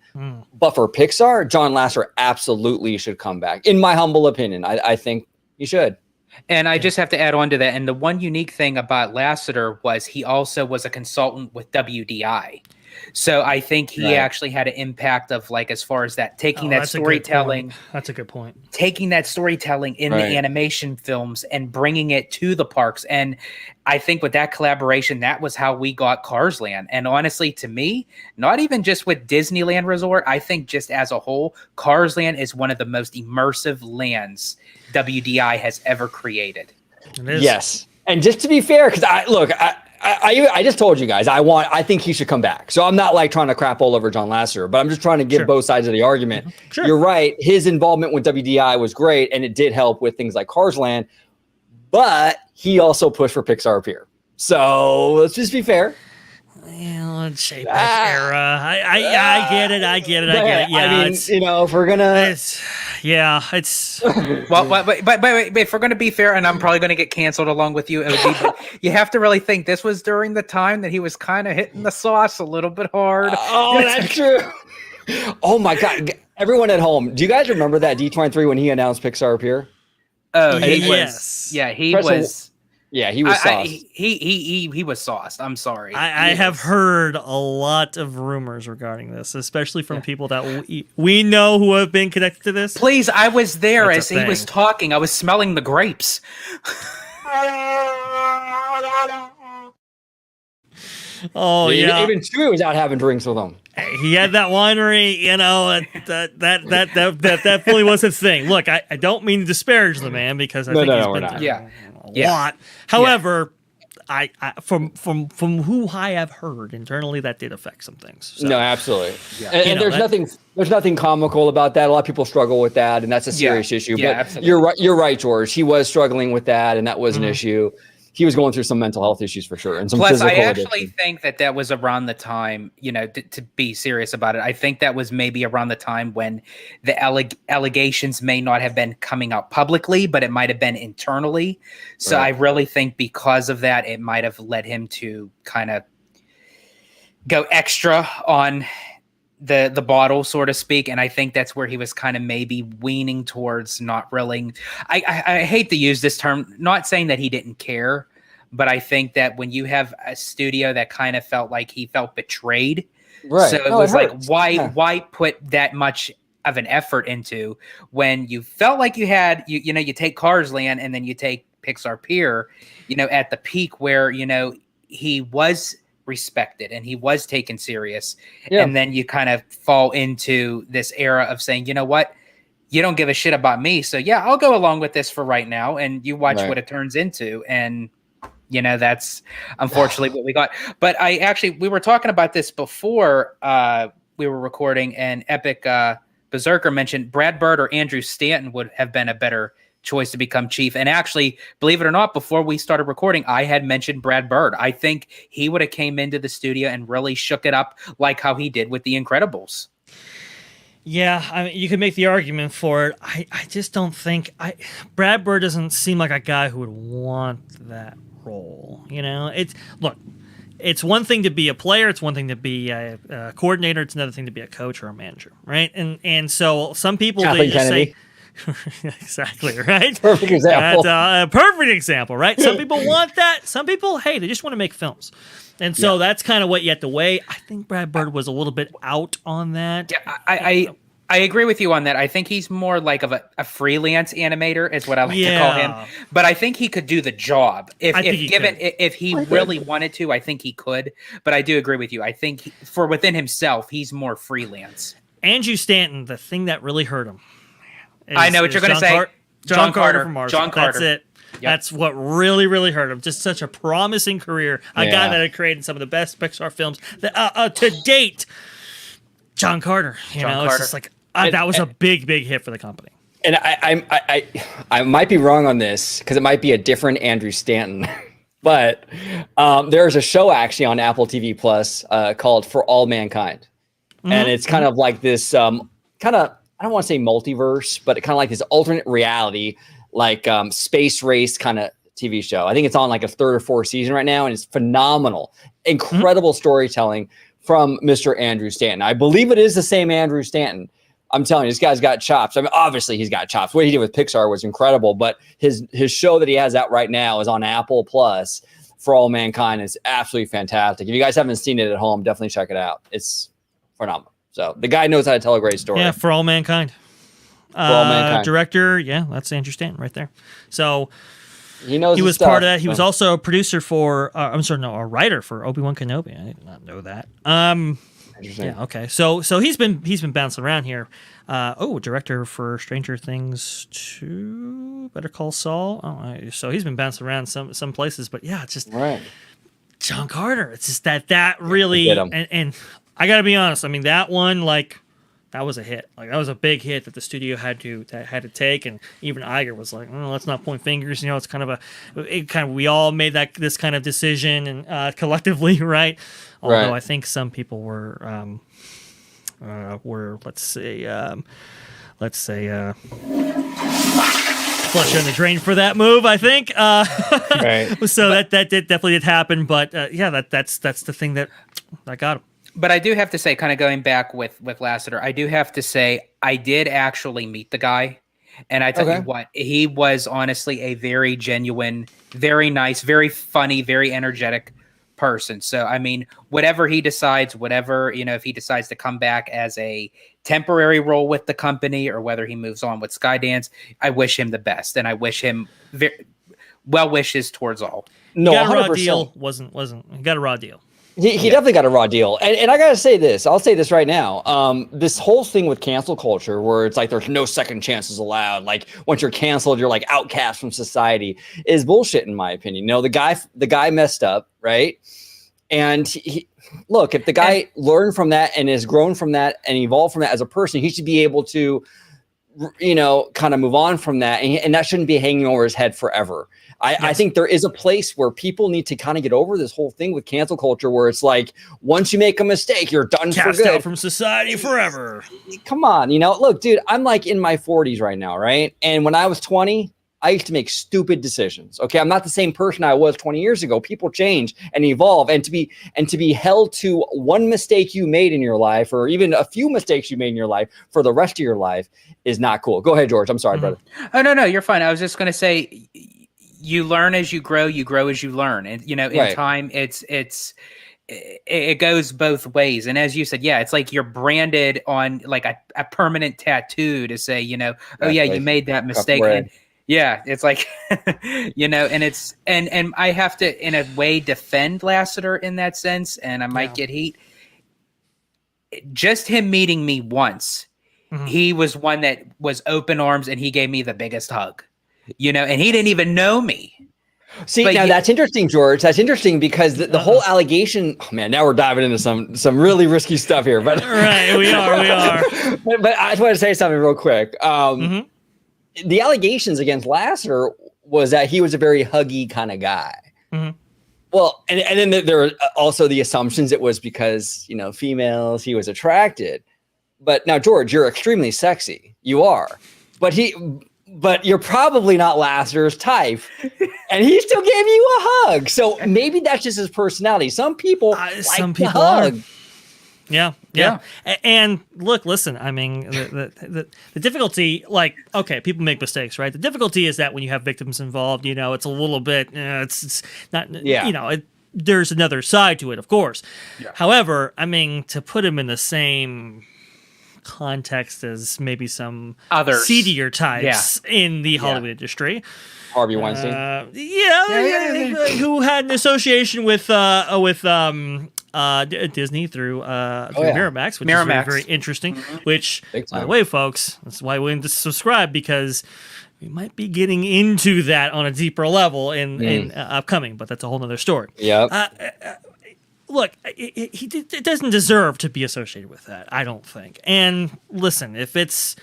But for Pixar, John Lasseter absolutely should come back. In my humble opinion, I think he should. And I just have to add on to that. And the one unique thing about Lasseter was he also was a consultant with WDI. So I think he actually had an impact of, like, as far as that, taking that storytelling. That's a good point. Taking that storytelling in the animation films and bringing it to the parks. And I think with that collaboration, that was how we got Cars Land. And honestly, to me, not even just with Disneyland Resort, I think just as a whole, Cars Land is one of the most immersive lands WDI has ever created. Yes. And just to be fair, because I just told you guys, I think he should come back. So I'm not like trying to crap all over John Lasseter, but I'm just trying to give both sides of the argument. Sure. You're right. His involvement with WDI was great, and it did help with things like Cars Land, but he also pushed for Pixar Pier. So let's just be fair. Chapek era. I get it. Yeah, I mean, you know, if we're gonna, well, but if we're gonna be fair, and I'm probably gonna get canceled along with you, OG, but you have to really think this was during the time that he was kind of hitting the sauce a little bit hard. Oh, that's true. Oh my God, everyone at home, do you guys remember that D23 when he announced Pixar Pier? Oh, he was. Yeah, he was. Yeah, he was sauced. He was sauced. I'm sorry. I have heard a lot of rumors regarding this, especially from people that we know who have been connected to this. Please, I was there as he was talking. I was smelling the grapes. Oh, yeah. Even Chewie was out having drinks with him. He had that winery, you know, that definitely was his thing. Look, I don't mean to disparage the man, because I think he's been through a lot. However, I from who I have heard internally, that did affect some things. So, no, absolutely. Yeah. And there's nothing comical about that. A lot of people struggle with that, and that's a serious issue. Yeah, but absolutely. you're right, George. He was struggling with that, and that was an issue. He was going through some mental health issues for sure, and some Plus, I physical actually addiction. think that was around the time, you know, to be serious about it. I think that was maybe around the time when the allegations may not have been coming out publicly, but it might have been internally. So I really think because of that, it might have led him to kind of go extra on the bottle, so to speak. And I think that's where he was kind of maybe weaning towards not really. I hate to use this term, not saying that he didn't care, but I think that when you have a studio that kind of felt like he felt betrayed, so it was like, why put that much of an effort into when you felt like you had, you take Cars Land and then you take Pixar Pier, at the peak where, he was respected and he was taken serious. Yeah. And then you kind of fall into this era of saying, you know what? You don't give a shit about me. So yeah, I'll go along with this for right now. And you watch what it turns into. And that's unfortunately what we got. But we were talking about this before we were recording, and Epic Berserker mentioned Brad Bird or Andrew Stanton would have been a better choice to become chief. And actually, believe it or not, before we started recording, I had mentioned Brad Bird. I think he would have came into the studio and really shook it up like how he did with The Incredibles. Yeah, I mean, you could make the argument for it. I just don't think Brad Bird doesn't seem like a guy who would want that role. It's one thing to be a player, it's one thing to be a coordinator, it's another thing to be a coach or a manager, right? And so some people they just say exactly, right? Perfect example. That's a perfect example, right? Some people want that. Some people, hey, they just want to make films. And so that's kind of what you have to weigh. I think Brad Bird was a little bit out on that. Yeah, I agree with you on that. I think he's more like of a freelance animator is what I like to call him. But I think he could do the job. If he really wanted to, I think he could. But I do agree with you. I think for within himself, he's more freelance. Andrew Stanton, the thing that really hurt him. I know what you're going to say. John Carter from Marshall. John Carter. That's it. Yep. That's what really, really hurt him. Just such a promising career. A guy that had created some of the best Pixar films to date. John Carter. It's just like that was a big, big hit for the company. And I might be wrong on this because it might be a different Andrew Stanton, but there's a show actually on Apple TV Plus called For All Mankind, and it's kind of like this kind of, I don't want to say multiverse, but kind of like this alternate reality, like space race kind of TV show. I think it's on like a 3rd or 4th season right now, and it's phenomenal, incredible storytelling from Mr. Andrew Stanton. I believe it is the same Andrew Stanton. I'm telling you, this guy's got chops. I mean, obviously he's got chops. What he did with Pixar was incredible, but his show that he has out right now is on Apple Plus. For All Mankind is absolutely fantastic. If you guys haven't seen it at home, definitely check it out. It's phenomenal. So the guy knows how to tell a great story. Yeah, For All Mankind. For All Mankind. Director, that's Andrew Stanton right there. So he knows. He was part of that. He was also a producer for. A writer for Obi-Wan Kenobi. I did not know that. Interesting. Yeah. Okay. So he's been bouncing around here. Director for Stranger Things 2, Better Call Saul. So he's been bouncing around some places, but yeah, it's just right. John Carter. It's just that really and I gotta be honest. I mean, that one, like, that was a hit. Like, that was a big hit that the studio had to take, and even Iger was like, let's not point fingers. It's kind of we all made this kind of decision and collectively, right? Although I think some people were let's say flush on the drain for that move, I think. Right. So that definitely did happen, but that's the thing that got him. But I do have to say, kind of going back with Lasseter, I do have to say I did actually meet the guy. And I tell you what, he was honestly a very genuine, very nice, very funny, very energetic person. So, I mean, whatever he decides, if he decides to come back as a temporary role with the company or whether he moves on with Skydance, I wish him the best. And I wish him well wishes towards all. No, he got a raw deal. He got a raw deal. He definitely got a raw deal. And I got to say this. I'll say this right now. This whole thing with cancel culture where it's like there's no second chances allowed. Like once you're canceled, you're like outcast from society is bullshit in my opinion. The guy messed up, right? And look, if the guy learned from that and has grown from that and evolved from that as a person, he should be able to, kind of move on from that. And that shouldn't be hanging over his head forever. I think there is a place where people need to kind of get over this whole thing with cancel culture where it's like, once you make a mistake, you're done for good. Cast out from society forever. Come on, look, dude, I'm like in my 40s right now, right? And when I was 20, I used to make stupid decisions. Okay, I'm not the same person I was 20 years ago. People change and evolve, and to be held to one mistake you made in your life, or even a few mistakes you made in your life for the rest of your life, is not cool. Go ahead, George. I'm sorry, brother. Oh no, you're fine. I was just going to say, you learn as you grow as you learn, and in time, it's it goes both ways. And as you said, yeah, it's like you're branded on like a permanent tattoo to say, oh yeah, you made that mistake. And yeah, it's like, and I have to, in a way, defend Lasseter in that sense. And I might get heat. Just him meeting me once, he was one that was open arms and he gave me the biggest hug, and he didn't even know me. See, now that's interesting, George. That's interesting because the whole allegation. Oh man, now we're diving into some really risky stuff here. But right, we are. But I just want to say something real quick. The allegations against Lasseter was that he was a very huggy kind of guy. Well, and then there were also the assumptions it was because females he was attracted. But now, George, you're extremely sexy. You are, but you're probably not Lasseter's type, and he still gave you a hug. So maybe that's just his personality. Some people like to hug. Yeah. And look, listen. I mean, the difficulty, like, okay, people make mistakes, right? The difficulty is that when you have victims involved, it's a little bit. It's not. There's another side to it, of course. Yeah. However, I mean, to put him in the same context as maybe some other seedier types in the Hollywood industry. Harvey Weinstein. Who had an association with Disney through Miramax, which is very, very interesting. Which, by the way, folks, that's why we need to subscribe, because we might be getting into that on a deeper level in upcoming, but that's a whole nother story. Yeah. Look, it doesn't deserve to be associated with that, I don't think. And listen, if it's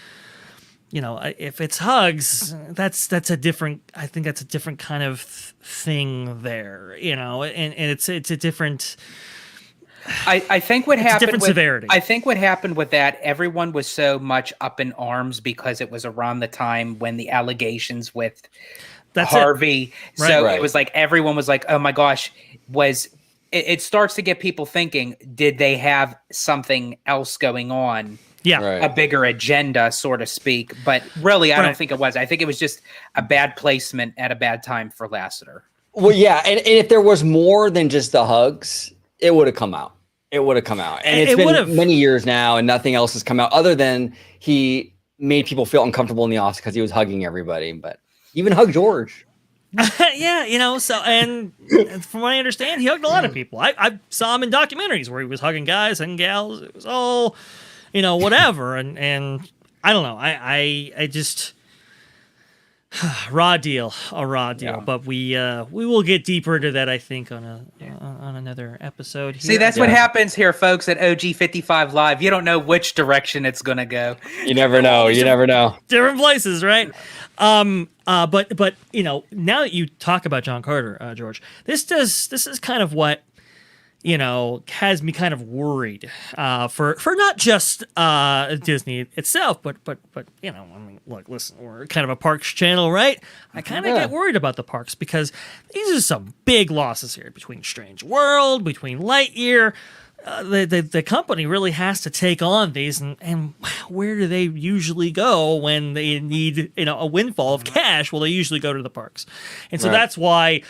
hugs, that's a different. I think that's a different kind of thing there, and it's a different. I think what happened. Different severity. I think what happened with that, everyone was so much up in arms because it was around the time when the allegations with Harvey. Right. So it was like everyone was like, "Oh my gosh!" It starts to get people thinking, did they have something else going on? Yeah. A bigger agenda, so to speak. But really, I don't think it was. I think it was just a bad placement at a bad time for Lasseter. Well, yeah. And if there was more than just the hugs, it would have come out. And it's been many years now, and nothing else has come out other than he made people feel uncomfortable in the office because he was hugging everybody. But even hugged George. So, and from what I understand, he hugged a lot of people. I saw him in documentaries where he was hugging guys and gals. It was all, whatever. And I don't know. I just a raw deal. Yeah. But we will get deeper into that, I think, on another episode here. See, that's what happens here, folks, at OG55 Live. You don't know which direction it's going to go. You never know. Different places, right? But now that you talk about John Carter, George, this is kind of what has me kind of worried for not just Disney itself, but I mean, look, listen, we're kind of a parks channel, right? I kind of get worried about the parks because these are some big losses here between Strange World, between Lightyear. The company really has to take on these, and where do they usually go when they need a windfall of cash? Well, they usually go to the parks, and so that's why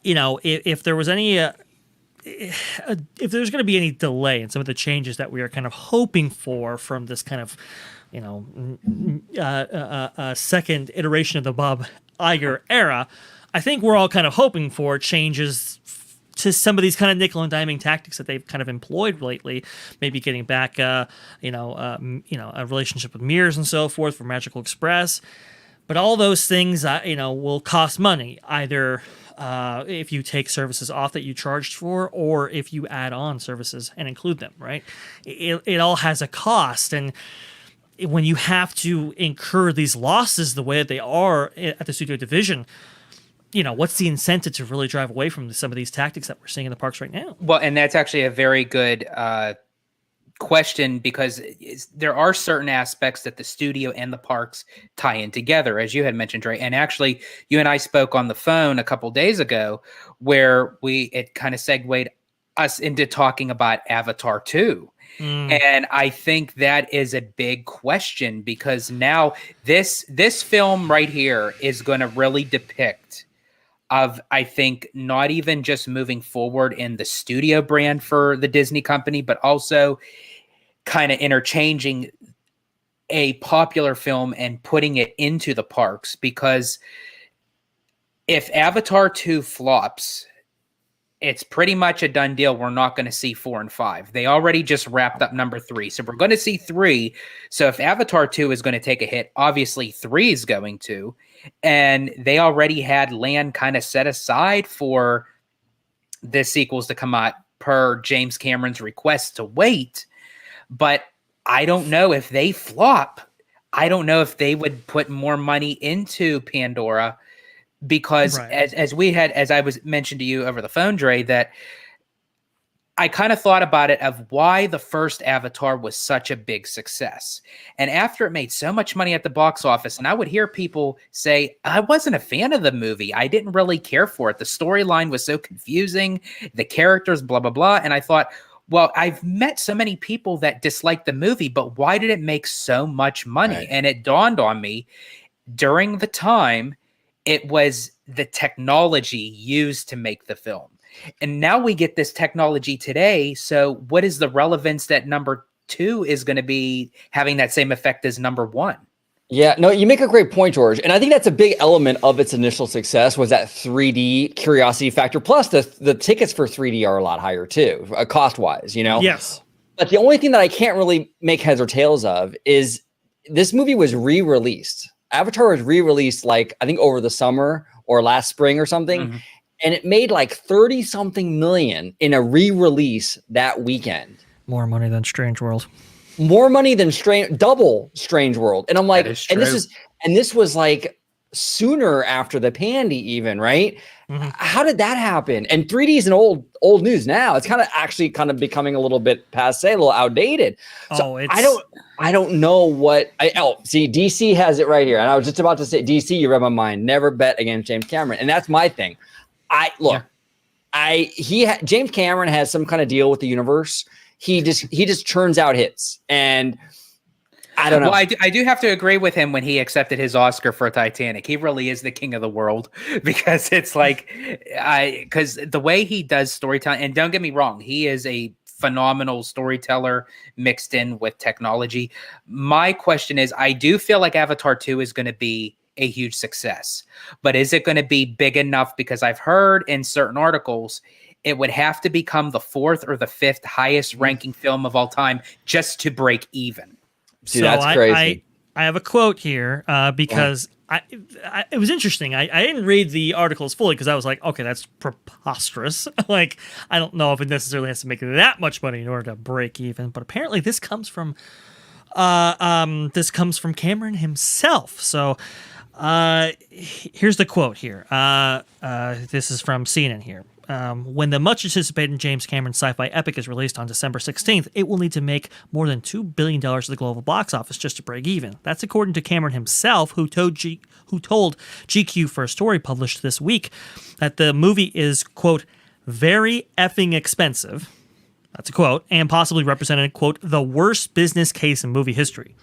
if there was any if there's going to be any delay in some of the changes that we are kind of hoping for from this kind of second iteration of the Bob Iger era, I think we're all kind of hoping for changes to some of these kind of nickel and diming tactics that they've kind of employed lately, maybe getting back, a relationship with Mears and so forth for Magical Express. But all those things, will cost money, either if you take services off that you charged for, or if you add on services and include them, right? It all has a cost. And when you have to incur these losses the way that they are at the studio division, what's the incentive to really drive away from some of these tactics that we're seeing in the parks right now? Well, and that's actually a very good question, because there are certain aspects that the studio and the parks tie in together, as you had mentioned, Dre. And actually, you and I spoke on the phone a couple days ago where it kind of segued us into talking about Avatar 2. And I think that is a big question, because now this film right here is going to really depict of, I think, not even just moving forward in the studio brand for the Disney company, but also kind of interchanging a popular film and putting it into the parks. Because if Avatar 2 flops, it's pretty much a done deal. We're not going to see 4 and 5. They already just wrapped up number 3. So we're going to see 3. So if Avatar 2 is going to take a hit, obviously 3 is going to. And they already had land kind of set aside for the sequels to come out per James Cameron's request to wait. But I don't know if they flop. I don't know if they would put more money into Pandora, because as I was mentioned to you over the phone, Dre, that I kind of thought about it of why the first Avatar was such a big success. And after it made so much money at the box office, and I would hear people say, I wasn't a fan of the movie. I didn't really care for it. The storyline was so confusing, the characters, blah, blah, blah. And I thought, well, I've met so many people that dislike the movie, but why did it make so much money? Right. And it dawned on me during the time, it was the technology used to make the film. And now we get this technology today. So what is the relevance that number 2 is going to be having that same effect as number 1? Yeah, no, you make a great point, George. And I think that's a big element of its initial success was that 3D curiosity factor. Plus the tickets for 3D are a lot higher too, cost wise, you know? Yes. But the only thing that I can't really make heads or tails of is this movie was re-released. Avatar was re-released like, I think over the summer or last spring or something. Mm-hmm. And it made like 30 something million in a re-release that weekend. More money than Strange World. More money than double Strange World. And I'm like, and this was like sooner after the Pandy even, right? Mm-hmm. How did that happen? And 3D is an old news now. It's kind of becoming a little bit passé, a little outdated. So I don't know what see, DC has it right here. And I was just about to say, DC, you read my mind. Never bet against James Cameron. And that's my thing. James Cameron has some kind of deal with the universe. He just churns out hits, and I don't know. Well, I do have to agree with him when he accepted his Oscar for Titanic. He really is the king of the world, because it's like, because the way he does storytelling, and don't get me wrong, he is a phenomenal storyteller mixed in with technology. My question is, I do feel like Avatar 2 is going to be a huge success, but is it going to be big enough? Because I've heard in certain articles it would have to become the 4th or the 5th highest ranking film of all time just to break even. See, so that's crazy. I have a quote here because it was interesting. I didn't read the articles fully because I was like, okay, that's preposterous. Like, I don't know if it necessarily has to make that much money in order to break even, but apparently this comes from Cameron himself. So here's the quote here. This is from CNN here. When the much-anticipated James Cameron sci-fi epic is released on December 16th, it will need to make more than $2 billion at the global box office just to break even. That's according to Cameron himself, who told GQ for a story published this week that the movie is, quote, very effing expensive. That's a quote, and possibly represented, quote, the worst business case in movie history.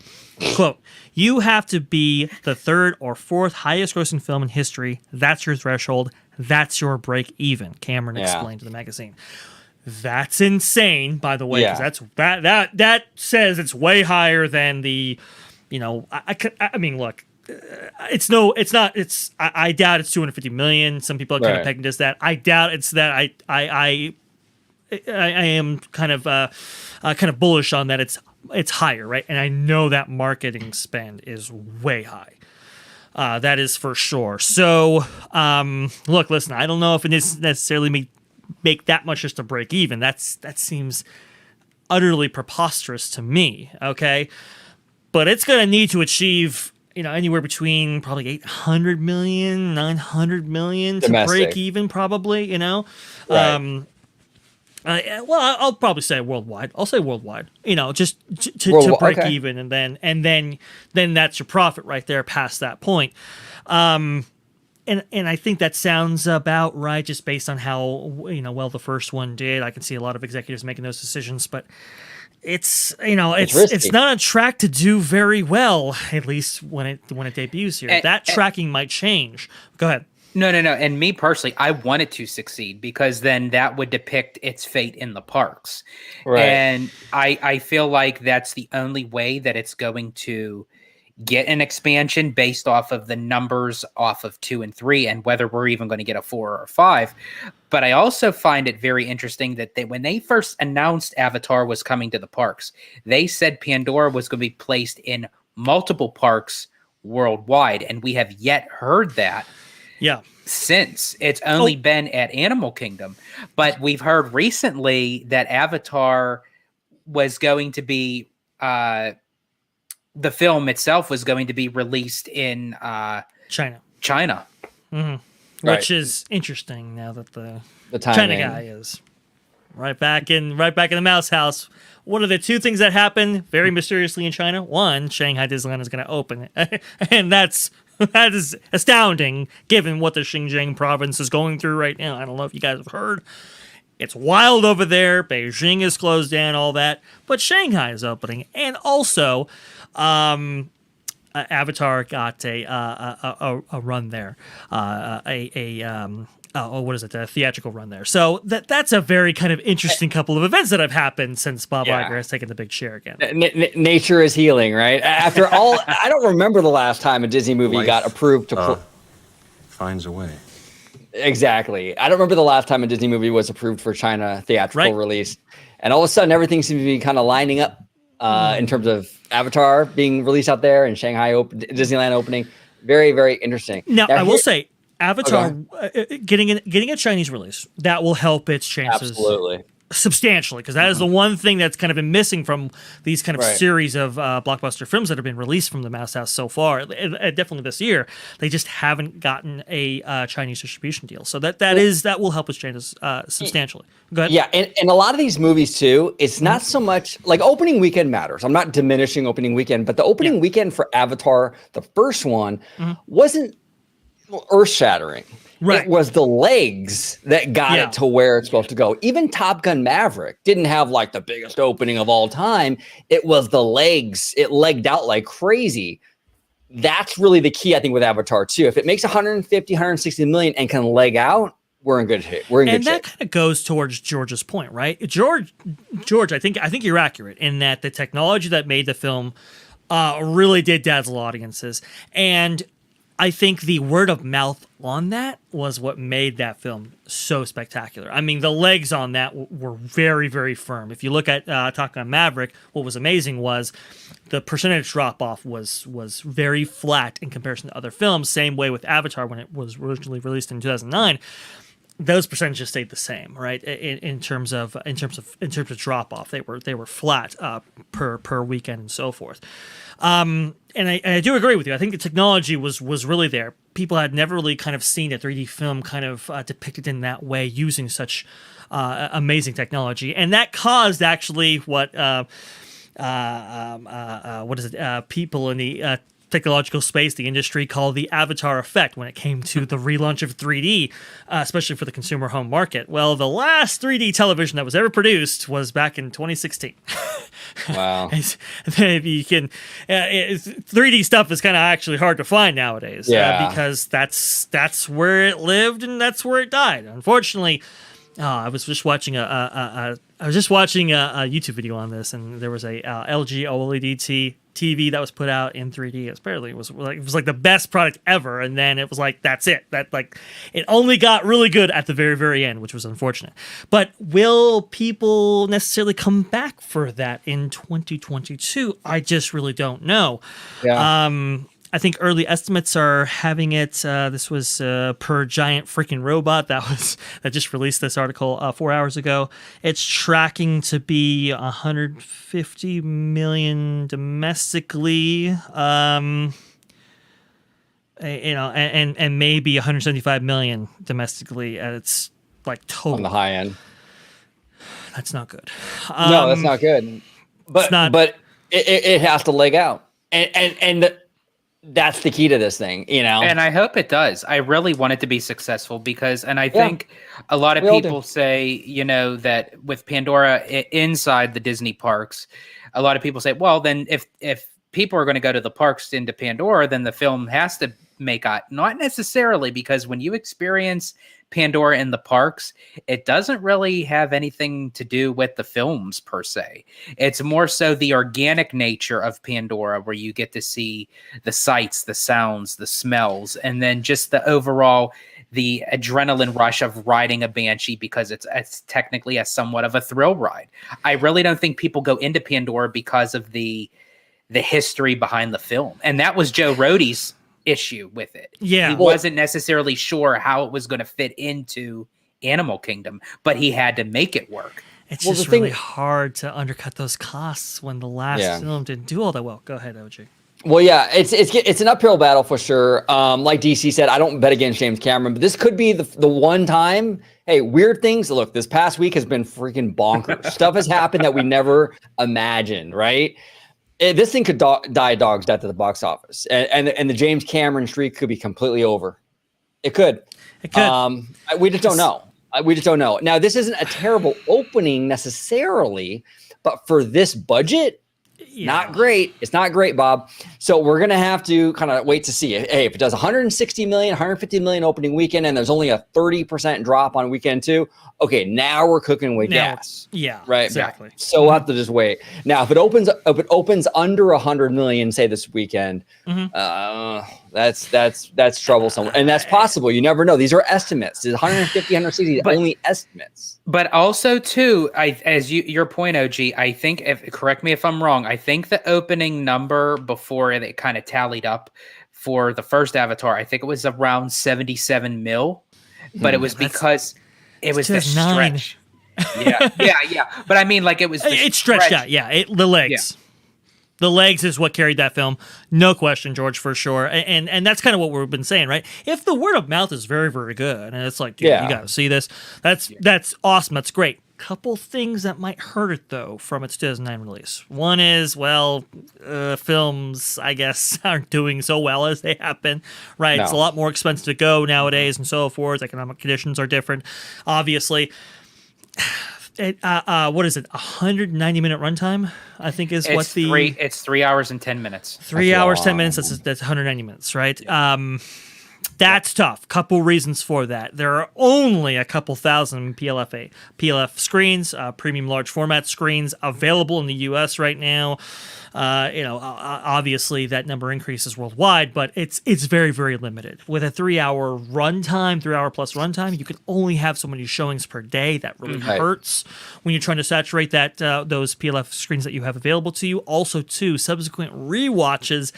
Quote, you have to be the 3rd or 4th highest grossing film in history. That's your threshold. That's your break even, Cameron explained to the magazine. That's insane, by the way, because that says it's way higher than the, you know, I mean, look, I doubt it's 250 million. Some people are kind of pegging this that. I doubt it's that. I am kind of bullish on that. It's higher, right? And I know that marketing spend is way high. That is for sure. So, look, listen, I don't know if it is necessarily make that much just to break even. That seems utterly preposterous to me. Okay, but it's going to need to achieve, you know, anywhere between probably 800 million, 900 million to break even, probably. You know. Right. Well, I'll probably say worldwide. I'll say worldwide. You know, just to break even, and then that's your profit right there past that point. And I think that sounds about right, just based on how, you know, well the first one did. I can see a lot of executives making those decisions, but it's not on track to do very well, at least when it debuts here. That tracking might change. Go ahead. No. And me personally, I want it to succeed because then that would depict its fate in the parks. Right. And I feel like that's the only way that it's going to get an expansion based off of the numbers off of 2 and 3 and whether we're even going to get a 4 or a 5. But I also find it very interesting that when they first announced Avatar was coming to the parks, they said Pandora was going to be placed in multiple parks worldwide. And we have yet heard that. Yeah. Since it's only been at Animal Kingdom. But we've heard recently that Avatar was going to be the film itself was going to be released in China. Mm-hmm. Which is interesting now that the timing. China guy is right back in the mouse house. What are the two things that happen very mysteriously in China? One, Shanghai Disneyland is going to open, and that is astounding given what the Xinjiang province is going through right now. I don't know if you guys have heard. It's wild over there. Beijing is closed down, all that, but Shanghai is opening, and also Avatar got a run there, what is it? A theatrical run there. So that's a very kind of interesting couple of events that have happened since Bob Iger has taken the big share again. Nature is healing, right? After all, I don't remember the last time a Disney movie got approved to finds a way. Exactly. I don't remember the last time a Disney movie was approved for China theatrical release, and all of a sudden everything seems to be kind of lining up in terms of Avatar being released out there and Shanghai Disneyland opening. Very, very interesting. Now I will say, Avatar getting a Chinese release, that will help its chances substantially, because that is the one thing that's kind of been missing from these kind of series of blockbuster films that have been released from the Mouse House so far. Definitely this year, they just haven't gotten a Chinese distribution deal, so that will help its chances substantially. Go ahead. Yeah, and a lot of these movies too, it's not so much like opening weekend matters. I'm not diminishing opening weekend, but the opening weekend for Avatar, the first one, wasn't earth-shattering. Right. It was the legs that got it to where it's supposed to go. Even Top Gun Maverick didn't have like the biggest opening of all time. It was the legs. It legged out like crazy. That's really the key, I think, with Avatar too. If it makes 150, 160 million and can leg out, we're in good shape. And that kind of goes towards George's point, right? George, I think you're accurate in that the technology that made the film really did dazzle audiences. And I think the word of mouth on that was what made that film so spectacular. I mean, the legs on that were very, very firm. If you look at Top Gun Maverick, what was amazing was the percentage drop-off was very flat in comparison to other films. Same way with Avatar when it was originally released in 2009. Those percentages stayed the same, right? In terms of drop off, they were flat per weekend and so forth. And I do agree with you. I think the technology was really there. People had never really kind of seen a 3D film kind of depicted in that way using such amazing technology, and that caused actually what is it? People in the technological space, the industry, called the Avatar effect when it came to the relaunch of 3D, especially for the consumer home market. Well, the last 3D television that was ever produced was back in 2016. Wow. If you can, 3D stuff is kind of actually hard to find nowadays, because that's where it lived and that's where it died. Unfortunately, I was just watching a YouTube video on this, and there was a LG OLED TV that was put out in 3D. It was like the best product ever, and then it was like that's it. That like it only got really good at the very, very end, which was unfortunate. But will people necessarily come back for that in 2022? I just really don't know. Yeah. I think early estimates are having it. This was per Giant Freaking Robot that just released this article 4 hours ago. It's tracking to be 150 million domestically, and maybe 175 million domestically at its like total on the high end. That's not good. No, that's not good. But it has to leg out, and that's the key to this thing, And I hope it does. I really want it to be successful and I think a lot of people say, that with Pandora inside the Disney parks, a lot of people say, well, then if people are going to go to the parks into Pandora, then the film has to make eye. Not necessarily, because when you experience Pandora in the parks, it doesn't really have anything to do with the films per se. It's more so the organic nature of Pandora, where you get to see the sights, the sounds, the smells, and then just the overall, the adrenaline rush of riding a Banshee, because it's technically a somewhat of a thrill ride. I really don't think people go into Pandora because of the history behind the film. And that was Joe Rohde's issue with it. Yeah. He wasn't necessarily sure how it was going to fit into Animal Kingdom, but he had to make it work. It's just really hard to undercut those costs when the last film didn't do all that well. Go ahead, OG. Well, yeah, it's an uphill battle for sure. Like DC said, I don't bet against James Cameron, but this could be the one time. Hey, weird things. Look, this past week has been freaking bonkers. Stuff has happened that we never imagined, right? This thing could die a dog's death at the box office, and the James Cameron streak could be completely over. It could. It could. We just don't know. We just don't know. Now, this isn't a terrible opening necessarily, but for this budget, not great. It's not great, Bob. So we're going to have to kind of wait to see. Hey, if it does 160 million, 150 million opening weekend, and there's only a 30% drop on weekend two, okay, now we're cooking with gas. Yeah, right. exactly. So we'll have to just wait. Now, if it opens under 100 million, say this weekend, that's troublesome, and that's possible. You never know. These are estimates. It's 150, 160, only estimates. But also, too, your point, OG, I think, correct me if I'm wrong, I think the opening number before it kind of tallied up for the first Avatar, I think it was around 77 mil, but it was because it was the stretch. Yeah. But I mean, like, it was it stretched out. Yeah, the legs. Yeah. The legs is what carried that film, no question, George, for sure. And that's kind of what we've been saying, right? If the word of mouth is very, very good, and it's like, dude, you got to see this, that's awesome. That's great. Couple things that might hurt it, though, from its 2009 release. One is, films, I guess, aren't doing so well as they have been, right? No. It's a lot more expensive to go nowadays and so forth. Economic conditions are different, obviously. What is it? 190-minute runtime, I think is what the... It's 3 hours and 10 minutes. 3 hours, 10 minutes, that's 190 minutes, right? Yeah. That's tough. Couple reasons for that. There are only a couple thousand PLF screens, premium large format screens available in the U.S. right now. Obviously that number increases worldwide, but it's very, very limited. With a 3 hour plus runtime, you can only have so many showings per day. That really hurts when you're trying to saturate those PLF screens that you have available to you. Also, too, subsequent rewatches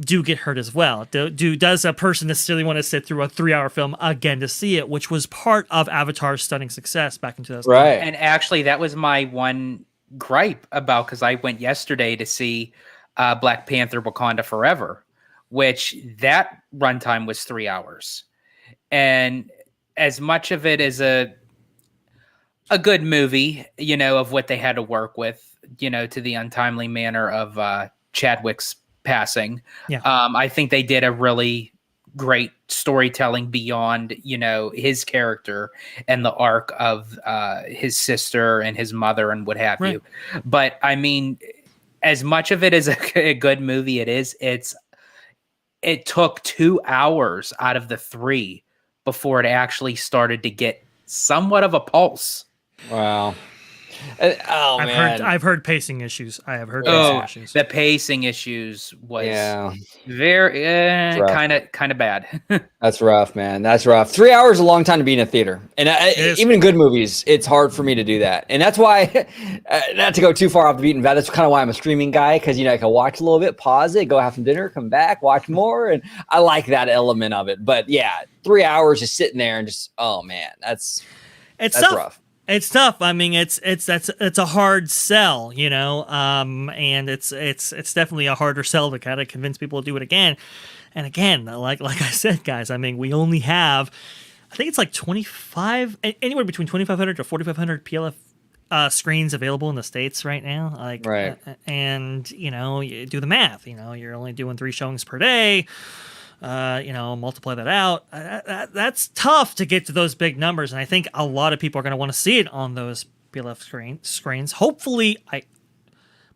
do get hurt as well. Does a person necessarily want to sit through a 3 hour film again to see it, which was part of Avatar's stunning success back in 2000? Right. And actually, that was my one gripe about, because I went yesterday to see Black Panther: Wakanda Forever, which that runtime was 3 hours. And as much of it is a good movie, of what they had to work with, to the untimely manner of Chadwick's passing. Yeah. I think they did a really great storytelling beyond, his character and the arc of his sister and his mother and what have you. But I mean, as much of it as a good movie it took 2 hours out of the 3 before it actually started to get somewhat of a pulse. Wow. I've heard pacing issues. I have heard pacing issues. The pacing issues was very kind of bad. That's rough, man. That's rough. 3 hours is a long time to be in a theater, and even in good movies, it's hard for me to do that. And that's why, not to go too far off the beaten path, that's kind of why I'm a streaming guy, because I can watch a little bit, pause it, go have some dinner, come back, watch more, and I like that element of it. But yeah, 3 hours just sitting there and just that's tough. Rough. It's tough. I mean, it's a hard sell, and it's definitely a harder sell to kind of convince people to do it again. And again, like I said, guys, I mean, we only have, I think it's like 25, anywhere between 2,500 to 4,500 PLF screens available in the States right now. And you do the math. You're only doing 3 showings per day. Multiply that out. That's tough to get to those big numbers, and I think a lot of people are going to want to see it on those PLF screens. Hopefully,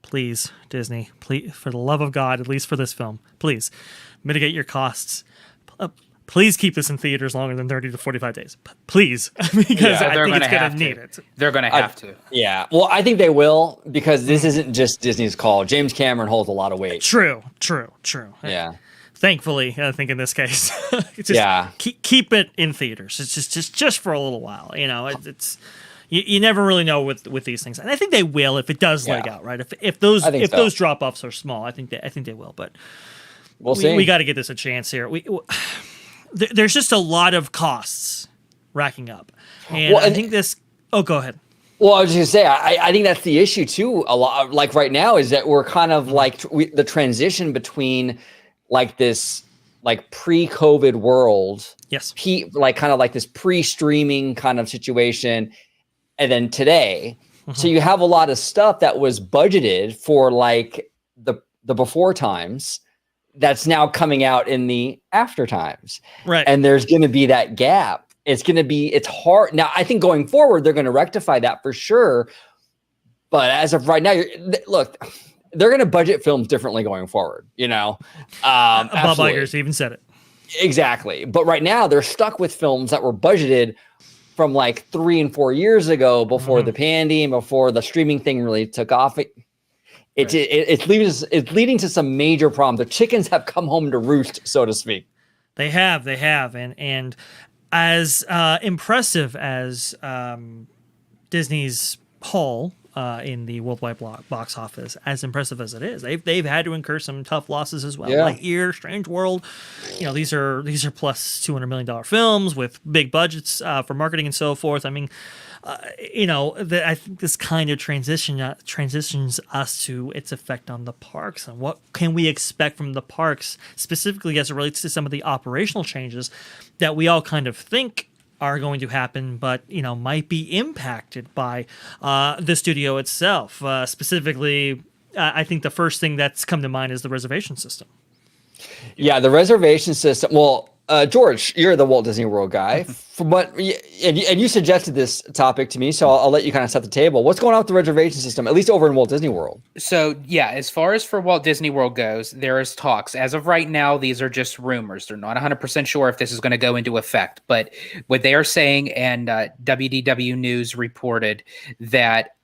please, Disney, please, for the love of God, at least for this film, please mitigate your costs. please keep this in theaters longer than 30 to 45 days. Please, because I think it's going to need it. They're going to have to. Yeah. Well, I think they will, because this isn't just Disney's call. James Cameron holds a lot of weight. True. Yeah. Thankfully, I think in this case, keep it in theaters. It's just for a little while. It's you never really know with these things, and I think they will if it does leg out, right? If those drop offs are small, I think they will. But we'll see. We got to give this a chance here. There's just a lot of costs racking up, and I think this. Oh, go ahead. Well, I was just gonna say, I think that's the issue too. A lot, like right now, is that we're kind of like the transition between like this like pre-COVID world, yes, kind of like this pre-streaming kind of situation, and then today. So you have a lot of stuff that was budgeted for like the before times that's now coming out in the after times. Right. And there's going to be that gap. It's hard. Now, I think going forward, they're going to rectify that for sure. But as of right now, look, they're going to budget films differently going forward, Bob Iger's even said it. Exactly. But right now, they're stuck with films that were budgeted from like 3 and 4 years ago, before the pandemic, before the streaming thing really took off. It's leading to some major problems. The chickens have come home to roost, so to speak. They have, and as impressive as Disney's haul in the worldwide box office, as impressive as it is, they've had to incur some tough losses as well. Lightyear, Strange World, these are plus $200 million films with big budgets for marketing and so forth. I mean, I think this kind of transitions us to its effect on the parks, and what can we expect from the parks specifically as it relates to some of the operational changes that we all kind of think are going to happen, but might be impacted by the studio itself. Specifically, I think the first thing that's come to mind is the reservation system. Yeah, the reservation system. Well, George, you're the Walt Disney World guy. From what and you suggested this topic to me, so I'll let you kind of set the table. What's going on with the reservation system, at least over in Walt Disney World? So yeah, as far as for Walt Disney World goes, there is talks. As of right now, these are just rumors. They're not 100% sure if this is going to go into effect. But what they are saying, and WDW News reported that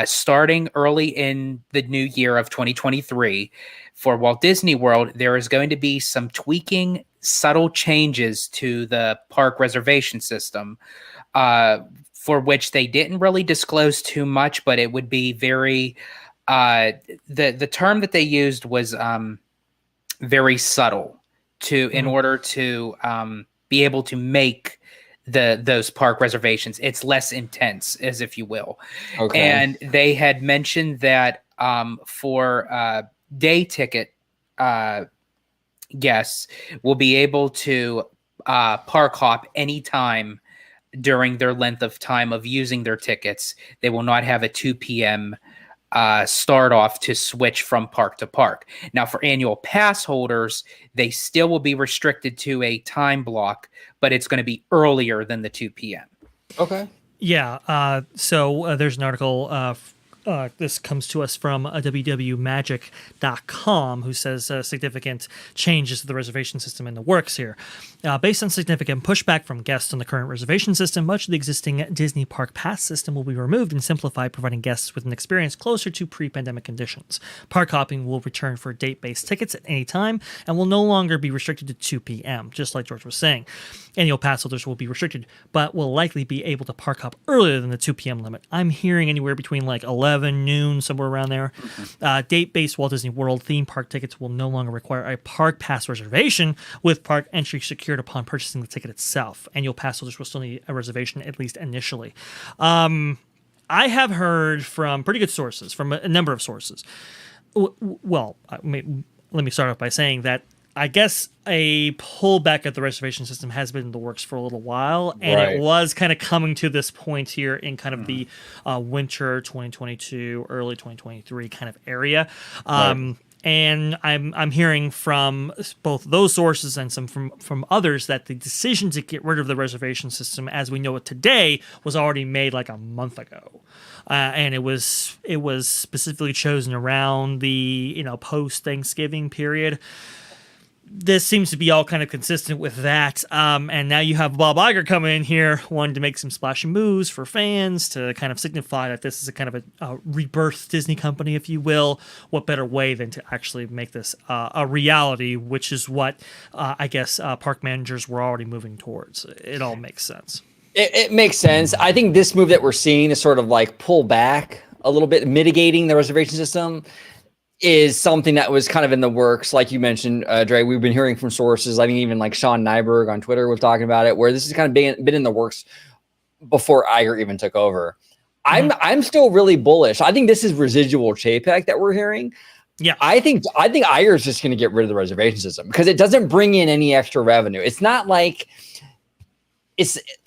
starting early in the new year of 2023, for Walt Disney World, there is going to be some tweaking, subtle changes to the park reservation system, for which they didn't really disclose too much, but it would be very, the term that they used was very subtle in order to be able to make those park reservations. It's less intense, as if you will. Okay. And they had mentioned that for day ticket guests will be able to park hop anytime during their length of time of using their tickets. They will not have a 2 p.m. Start off to switch from park to park. Now, for annual pass holders, they still will be restricted to a time block, but it's going to be earlier than the 2 p.m. Okay. Yeah. So there's an article. This comes to us from www.magic.com, who says significant changes to the reservation system in the works here. Based on significant pushback from guests on the current reservation system, much of the existing Disney Park Pass system will be removed and simplified, providing guests with an experience closer to pre-pandemic conditions. Park hopping will return for date-based tickets at any time and will no longer be restricted to 2 p.m., just like George was saying. Annual pass holders will be restricted, but will likely be able to park hop earlier than the 2 p.m. limit. I'm hearing anywhere between like 11, noon, somewhere around there. Date-based Walt Disney World theme park tickets will no longer require a park pass reservation, with park entry secured upon purchasing the ticket itself. Annual pass holders will still need a reservation, at least initially. I have heard from pretty good sources, from a number of sources. Well, let me start off by saying that I guess a pullback of the reservation system has been in the works for a little while, and it was kind of coming to this point here in kind of the winter 2022, early 2023 kind of area. And I'm hearing from both those sources and some from others that the decision to get rid of the reservation system as we know it today was already made like a month ago. And it was specifically chosen around the post-Thanksgiving period. this seems to be all kind of consistent with that. And now you have Bob Iger coming in here, wanting to make some splashy moves for fans to kind of signify that this is a kind of a rebirth Disney company, if you will. What better way than to actually make this a reality, which is what I guess park managers were already moving towards. It all makes sense. It makes sense. I think this move that we're seeing is sort of like pull back a little bit, mitigating the reservation system is something that was kind of in the works. Like you mentioned, Dre, we've been hearing from sources. I think even like Sean Nyberg on Twitter was talking about it, where this has kind of been in the works before Iger even took over. I'm still really bullish. I think this is residual Chapek that we're hearing. Yeah, I think Iger is just going to get rid of the reservation system because it doesn't bring in any extra revenue. It's not like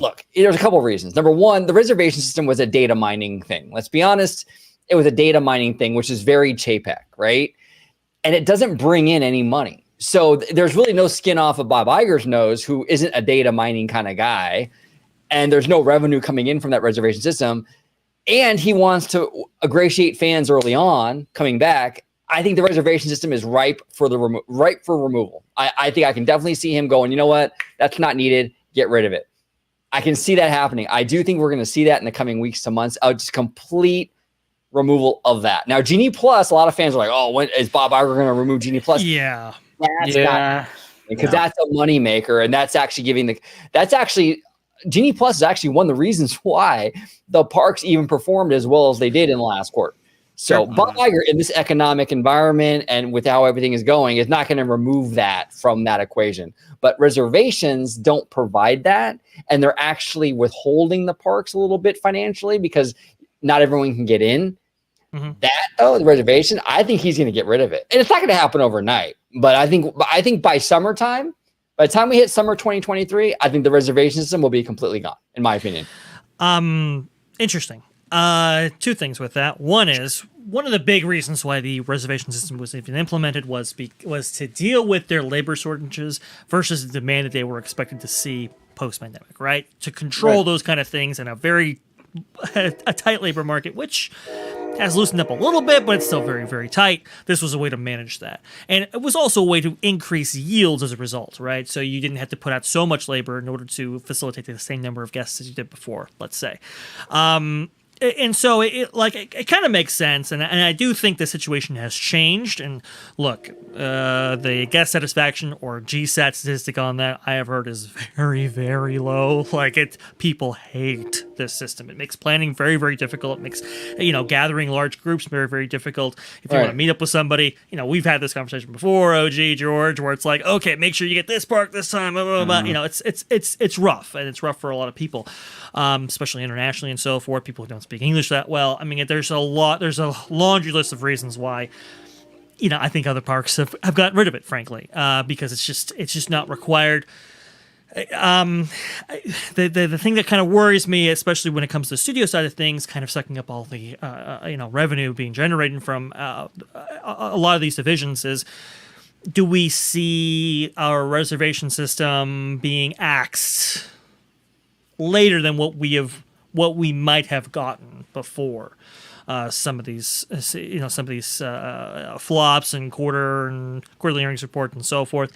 look, there's a couple of reasons. Number one, the reservation system was a data mining thing. Let's be honest. It was a data mining thing, which is very Chapek, right? And it doesn't bring in any money. So there's really no skin off of Bob Iger's nose, who isn't a data mining kind of guy. And there's no revenue coming in from that reservation system. And he wants to ingratiate fans early on coming back. I think the reservation system is ripe for removal. I think I can definitely see him going, you know what? That's not needed. Get rid of it. I can see that happening. I do think we're going to see that in the coming weeks to months. Just complete removal of that. Now, Genie Plus, a lot of fans are like, oh, when is Bob Iger going to remove Genie Plus? Yeah. Because that's a money maker. And that's actually Genie Plus is actually one of the reasons why the parks even performed as well as they did in the last quarter. So Bob Iger in this economic environment and with how everything is going is not going to remove that from that equation. But reservations don't provide that. And they're actually withholding the parks a little bit financially because not everyone can get in. The reservation, I think he's going to get rid of it. And it's not going to happen overnight. But I think by summertime, by the time we hit summer 2023, I think the reservation system will be completely gone, in my opinion. Interesting. Two things with that. One is, one of the big reasons why the reservation system was even implemented was to deal with their labor shortages versus the demand that they were expected to see post-pandemic, right? To control those kind of things in a tight labor market, which has loosened up a little bit, but it's still very, very tight. This was a way to manage that. And it was also a way to increase yields as a result, right? So you didn't have to put out so much labor in order to facilitate the same number of guests as you did before, let's say. And so it kind of makes sense, and I do think the situation has changed. And look, the guest satisfaction or GSAT statistic on that I have heard is very, very low. People hate this system. It makes planning very, very difficult. It makes gathering large groups very, very difficult. If you want to meet up with somebody, we've had this conversation before, OG George, where it's like, okay, make sure you get this park this time. Blah, blah, blah. It's rough, and it's rough for a lot of people, especially internationally and so forth. People who don't speak English that well. I mean, there's a laundry list of reasons why, I think other parks have gotten rid of it, frankly, because it's just not required. The thing that kind of worries me, especially when it comes to the studio side of things, kind of sucking up all the revenue being generated from a lot of these divisions, is, do we see our reservation system being axed later than what we might have gotten before? Some of these flops and quarterly earnings report and so forth.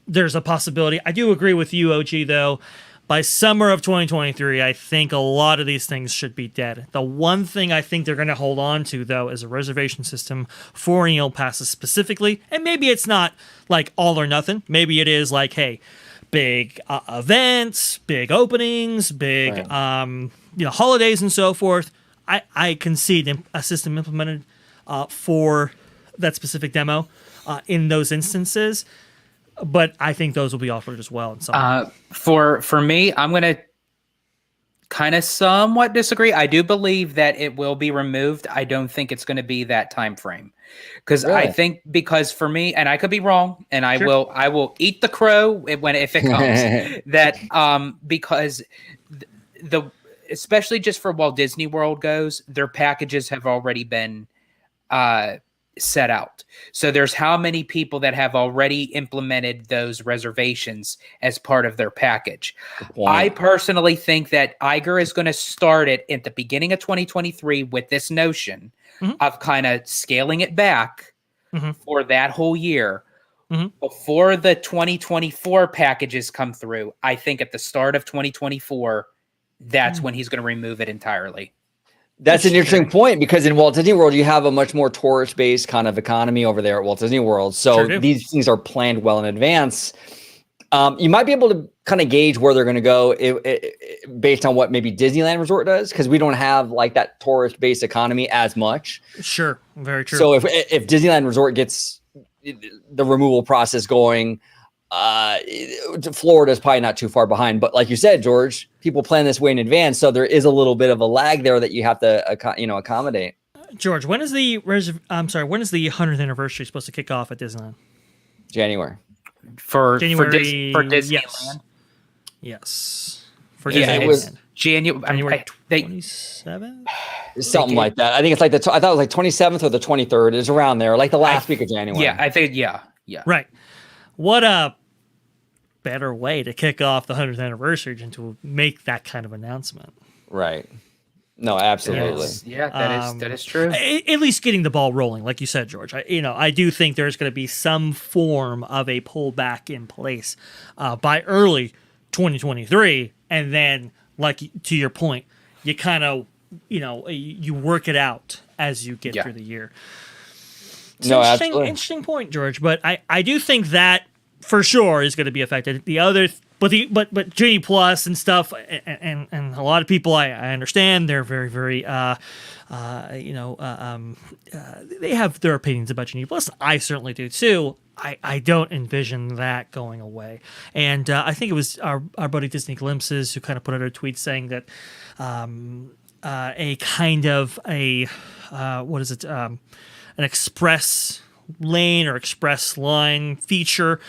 There's a possibility. I do agree with you, OG, though. By summer of 2023, I think a lot of these things should be dead. The one thing I think they're going to hold on to, though, is a reservation system for annual passes specifically. And maybe it's not like all or nothing. Maybe it is like, hey, big events, big openings, big holidays and so forth. I concede a system implemented for that specific demo in those instances, but I think those will be offered as well. In some for me, I'm going to kind of somewhat disagree. I do believe that it will be removed. I don't think it's going to be that time frame, because I think, because for me, and I could be wrong, and I will eat the crow if it comes, that because the especially just for Walt Disney World goes, their packages have already been set out. So there's how many people that have already implemented those reservations as part of their package. I personally think that Iger is going to start it at the beginning of 2023 with this notion of kind of scaling it back for that whole year, before the 2024 packages come through. I think at the start of 2024, that's when he's going to remove it entirely. That's an interesting point, because in Walt Disney World, you have a much more tourist-based kind of economy over there at Walt Disney World. So these things are planned well in advance. You might be able to kind of gauge where they're going to go based on what maybe Disneyland Resort does, because we don't have like that tourist-based economy as much. Sure, very true. So if Disneyland Resort gets the removal process going, Florida is probably not too far behind. But like you said, George, people plan this way in advance, so there is a little bit of a lag there that you have to accommodate. George, when is the 100th anniversary supposed to kick off at Disneyland? January. For Disneyland. Yes. For Yeah, Disneyland. it was January 27th? Something like that. I think it's like I thought it was like 27th or the 23rd. It's around there, like the last week of January. Yeah, I think, yeah. Right. What a better way to kick off the 100th anniversary than to make that kind of announcement. Right. No, absolutely. Yeah, that is true. At least getting the ball rolling, like you said, George. I do think there's going to be some form of a pullback in place by early 2023, and then, like to your point, you kind of you work it out as you get through the year. It's interesting point, George. But I do think that for sure is going to be affected. The other. But Genie Plus and stuff, and a lot of people I understand, they're very, very they have their opinions about Genie Plus. I certainly do too. I don't envision that going away. And I think it was our buddy Disney Glimpses who kind of put out a tweet saying that a kind of an express lane or express line feature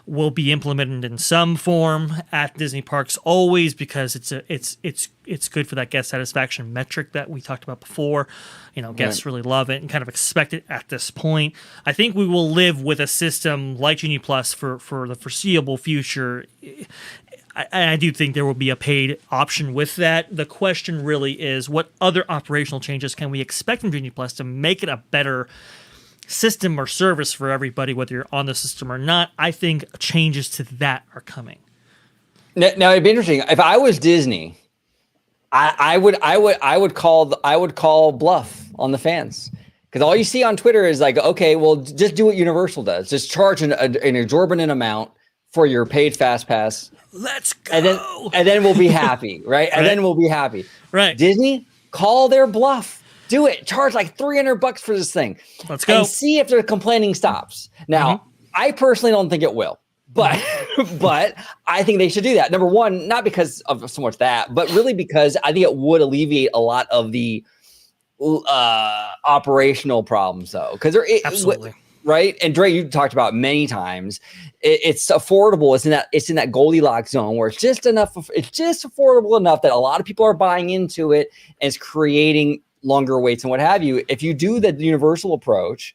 will be implemented in some form at Disney parks always, because it's good for that guest satisfaction metric that we talked about before. Guests really love it and kind of expect it at this point. I think we will live with a system like Genie Plus for the foreseeable future. I do think there will be a paid option with that. The question really is, what other operational changes can we expect from Genie Plus to make it a better system or service for everybody, whether you're on the system or not? I think changes to that are coming. Now it'd be interesting if I was Disney. I would call bluff on the fans, because all you see on Twitter is like, okay, well, just do what Universal does, just charge an exorbitant amount for your paid fast pass. Let's go, and then we'll be happy, right? And then we'll be happy, right? Disney, call their bluff. Do it. Charge like $300 for this thing. Let's go. And see if their complaining stops. Now, I personally don't think it will, but I think they should do that. Number one, not because of so much that, but really because I think it would alleviate a lot of the operational problems, though. Because absolutely. Right. And Dre, you talked about many times, it's affordable. It's in that Goldilocks zone where it's just affordable enough that a lot of people are buying into it, and it's creating longer waits and what have you. If you do the Universal approach,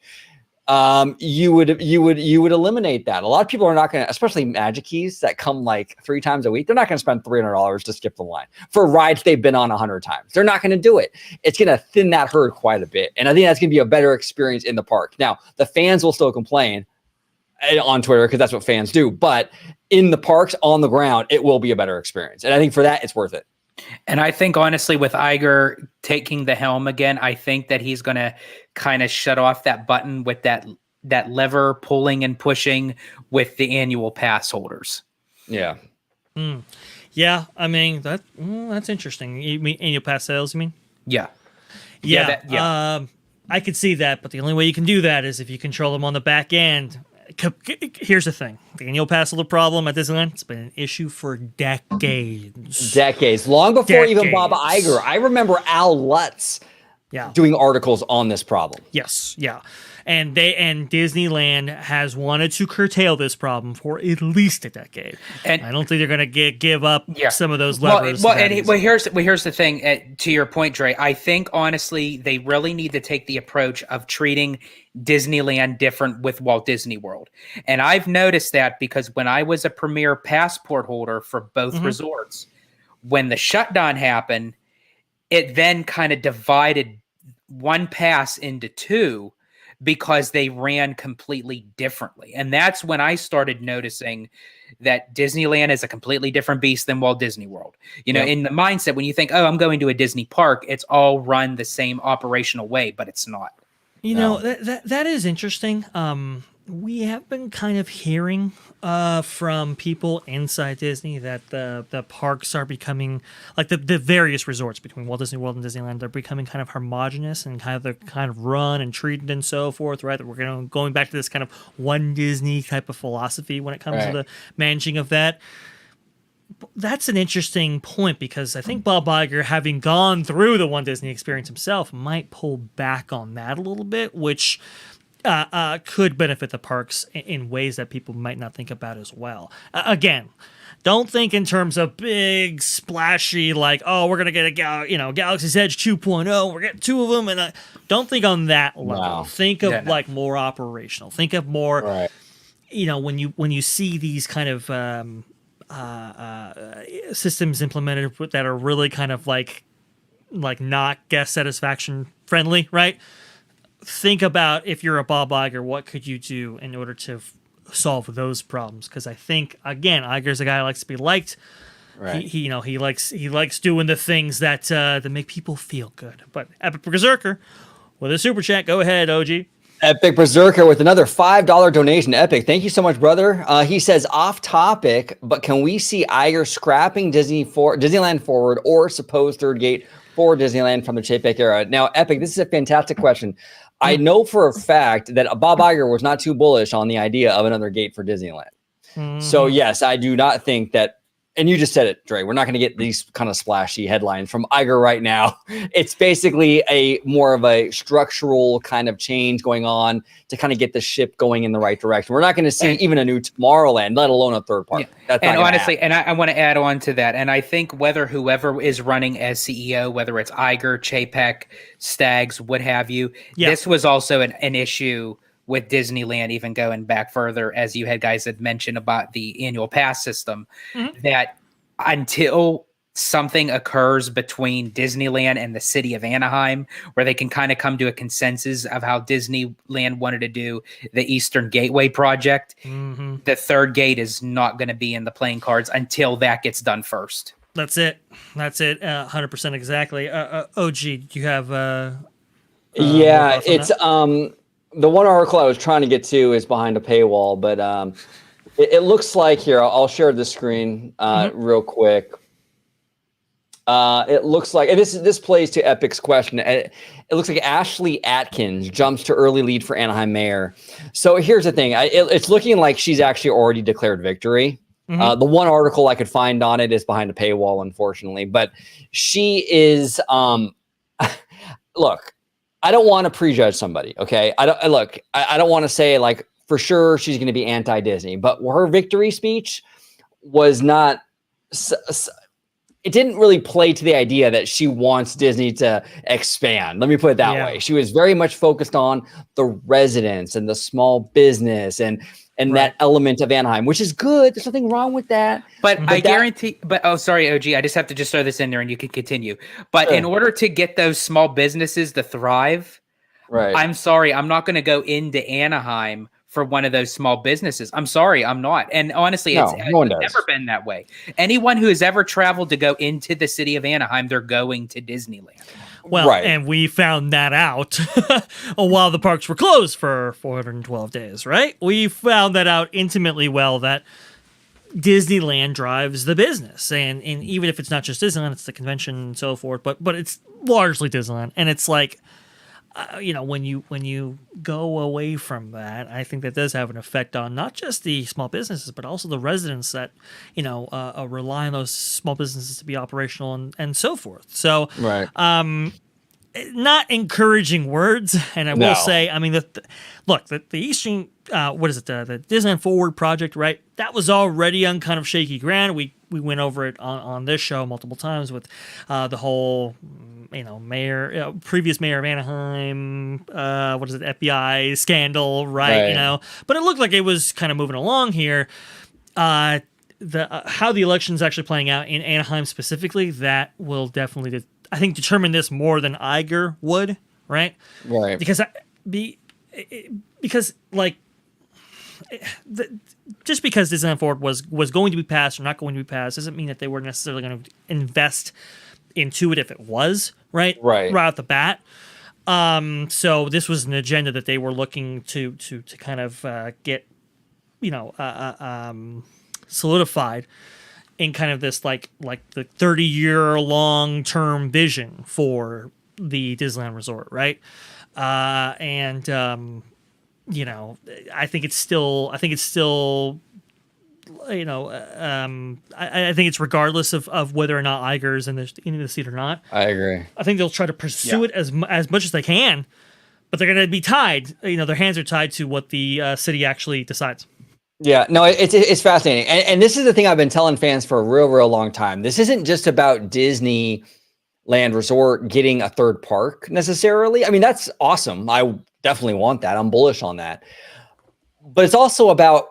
you would eliminate that. A lot of people are not going to, especially Magic Keys that come like 3 times a week, they're not going to spend $300 to skip the line for rides they've been on 100 times. They're not going to do it. It's going to thin that herd quite a bit, and I think that's going to be a better experience in the park. Now, the fans will still complain on Twitter, because that's what fans do, but in the parks, on the ground, it will be a better experience, and I think for that, it's worth it. And I think, honestly, with Iger taking the helm again, I think that he's going to kind of shut off that button with that lever pulling and pushing with the annual pass holders. Yeah. Yeah, I mean, that's interesting. You mean annual pass sales, you mean? Yeah. I could see that, but the only way you can do that is if you control them on the back end. Here's the thing. The annual pass holder problem at Disneyland, it's been an issue for decades. Long before even Bob Iger. I remember Al Lutz doing articles on this problem. Yes, yeah. And Disneyland has wanted to curtail this problem for at least a decade. And I don't think they're going to give up some of those levers. Here's the thing. To your point, Dre, I think, honestly, they really need to take the approach of treating Disneyland different with Walt Disney World. And I've noticed that because when I was a Premier passport holder for both resorts, when the shutdown happened, it then kind of divided one pass into two, because they ran completely differently. And that's when I started noticing that Disneyland is a completely different beast than Walt Disney World. You know, in the mindset, when you think, oh, I'm going to a Disney park, it's all run the same operational way, but it's not. You know, that is interesting. We have been kind of hearing from people inside Disney that the parks are becoming, like the various resorts between Walt Disney World and Disneyland, they're becoming kind of homogenous and kind of run and treated and so forth, right? That we're going back to this kind of one Disney type of philosophy when it comes to the managing of that. That's an interesting point, because I think Bob Iger, having gone through the One Disney experience himself, might pull back on that a little bit, which could benefit the parks in ways that people might not think about as well. Again, don't think in terms of big, splashy, like, oh, we're going to get Galaxy's Edge 2.0, we're getting 2 of them, and don't think on that level. No. Think of like more operational. Think of more, when you see these kind of systems implemented that are really kind of like not guest satisfaction friendly, right? Think about, if you're a Bob Iger, what could you do in order to solve those problems? Because I think, again, Iger's a guy who likes to be liked. Right. He likes doing the things that make people feel good. But Epic Berserker with a super chat. Go ahead, OG. Epic Berserker with another $5 donation. Epic, thank you so much, brother. He says, off topic, but can we see Iger scrapping Disneyland Forward or supposed third gate for Disneyland from the Chapek era? Now, Epic, this is a fantastic question. I know for a fact that Bob Iger was not too bullish on the idea of another gate for Disneyland. So yes, I do not think that, and you just said it, Dre, we're not going to get these kind of splashy headlines from Iger right now. It's basically a more of a structural kind of change going on to kind of get the ship going in the right direction. We're not going to see even a new Tomorrowland, let alone a third park. Yeah. And honestly, and I want to add on to that. And I think whoever is running as CEO, whether it's Iger, Chapek, Staggs, what have you, this was also an issue with Disneyland, even going back further, as you had mentioned about the annual pass system, that until something occurs between Disneyland and the city of Anaheim, where they can kind of come to a consensus of how Disneyland wanted to do the Eastern Gateway project, the third gate is not going to be in the playing cards until that gets done first. That's it. 100% exactly. OG, do you have it's the one article I was trying to get to is behind a paywall, but it looks like here, I'll share the screen real quick. It looks like, and this plays to Epic's question. It looks like Ashley Atkins jumps to early lead for Anaheim mayor. So here's the thing. It's looking like she's actually already declared victory. The one article I could find on it is behind a paywall, unfortunately, but she is, look, I don't want to prejudge somebody. Okay. I don't want to say like for sure she's going to be anti-Disney, but her victory speech was not, it didn't really play to the idea that she wants Disney to expand. Let me put it that way. She was very much focused on the residents and the small business and that element of Anaheim, which is good. There's nothing wrong with that. But I guarantee, sorry, OG, I just have to throw this in there and you can continue. But in order to get those small businesses to thrive, I'm sorry, I'm not going to go into Anaheim for one of those small businesses. I'm sorry, I'm not. And honestly, it's never been that way. Anyone who has ever traveled to go into the city of Anaheim, they're going to Disneyland. Well, and we found that out while the parks were closed for 412 days, right? We found that out intimately well, that Disneyland drives the business. And even if it's not just Disneyland, it's the convention and so forth, but it's largely Disneyland. And it's like, when you go away from that, I think that does have an effect on not just the small businesses, but also the residents that, rely on those small businesses to be operational and so forth. So, not encouraging words. And I will say, I mean, the Eastern, the Disneyland Forward project, right? That was already on kind of shaky ground. We went over it on this show multiple times with the whole, previous mayor of Anaheim, FBI scandal, right? But it looked like it was kind of moving along here. How the election's actually playing out in Anaheim specifically, that will definitely, I think, determine this more than Iger would, right? Right. Because because like just because Disneyland Forward was going to be passed or not going to be passed doesn't mean that they were necessarily going to invest into it if it was right out the bat. So this was an agenda that they were looking to kind of get, solidified in kind of this like the 30-year long-term vision for the Disneyland Resort, right? I think it's still, I think it's regardless of whether or not Iger's in the seat or not. I agree. I think they'll try to pursue it as much as they can, but they're going to be tied. Their hands are tied to what the city actually decides. Yeah, no, it's fascinating. And this is the thing I've been telling fans for a real long time. This isn't just about Disneyland Resort getting a third park necessarily. I mean, that's awesome. I definitely want that. I'm bullish on that. But it's also about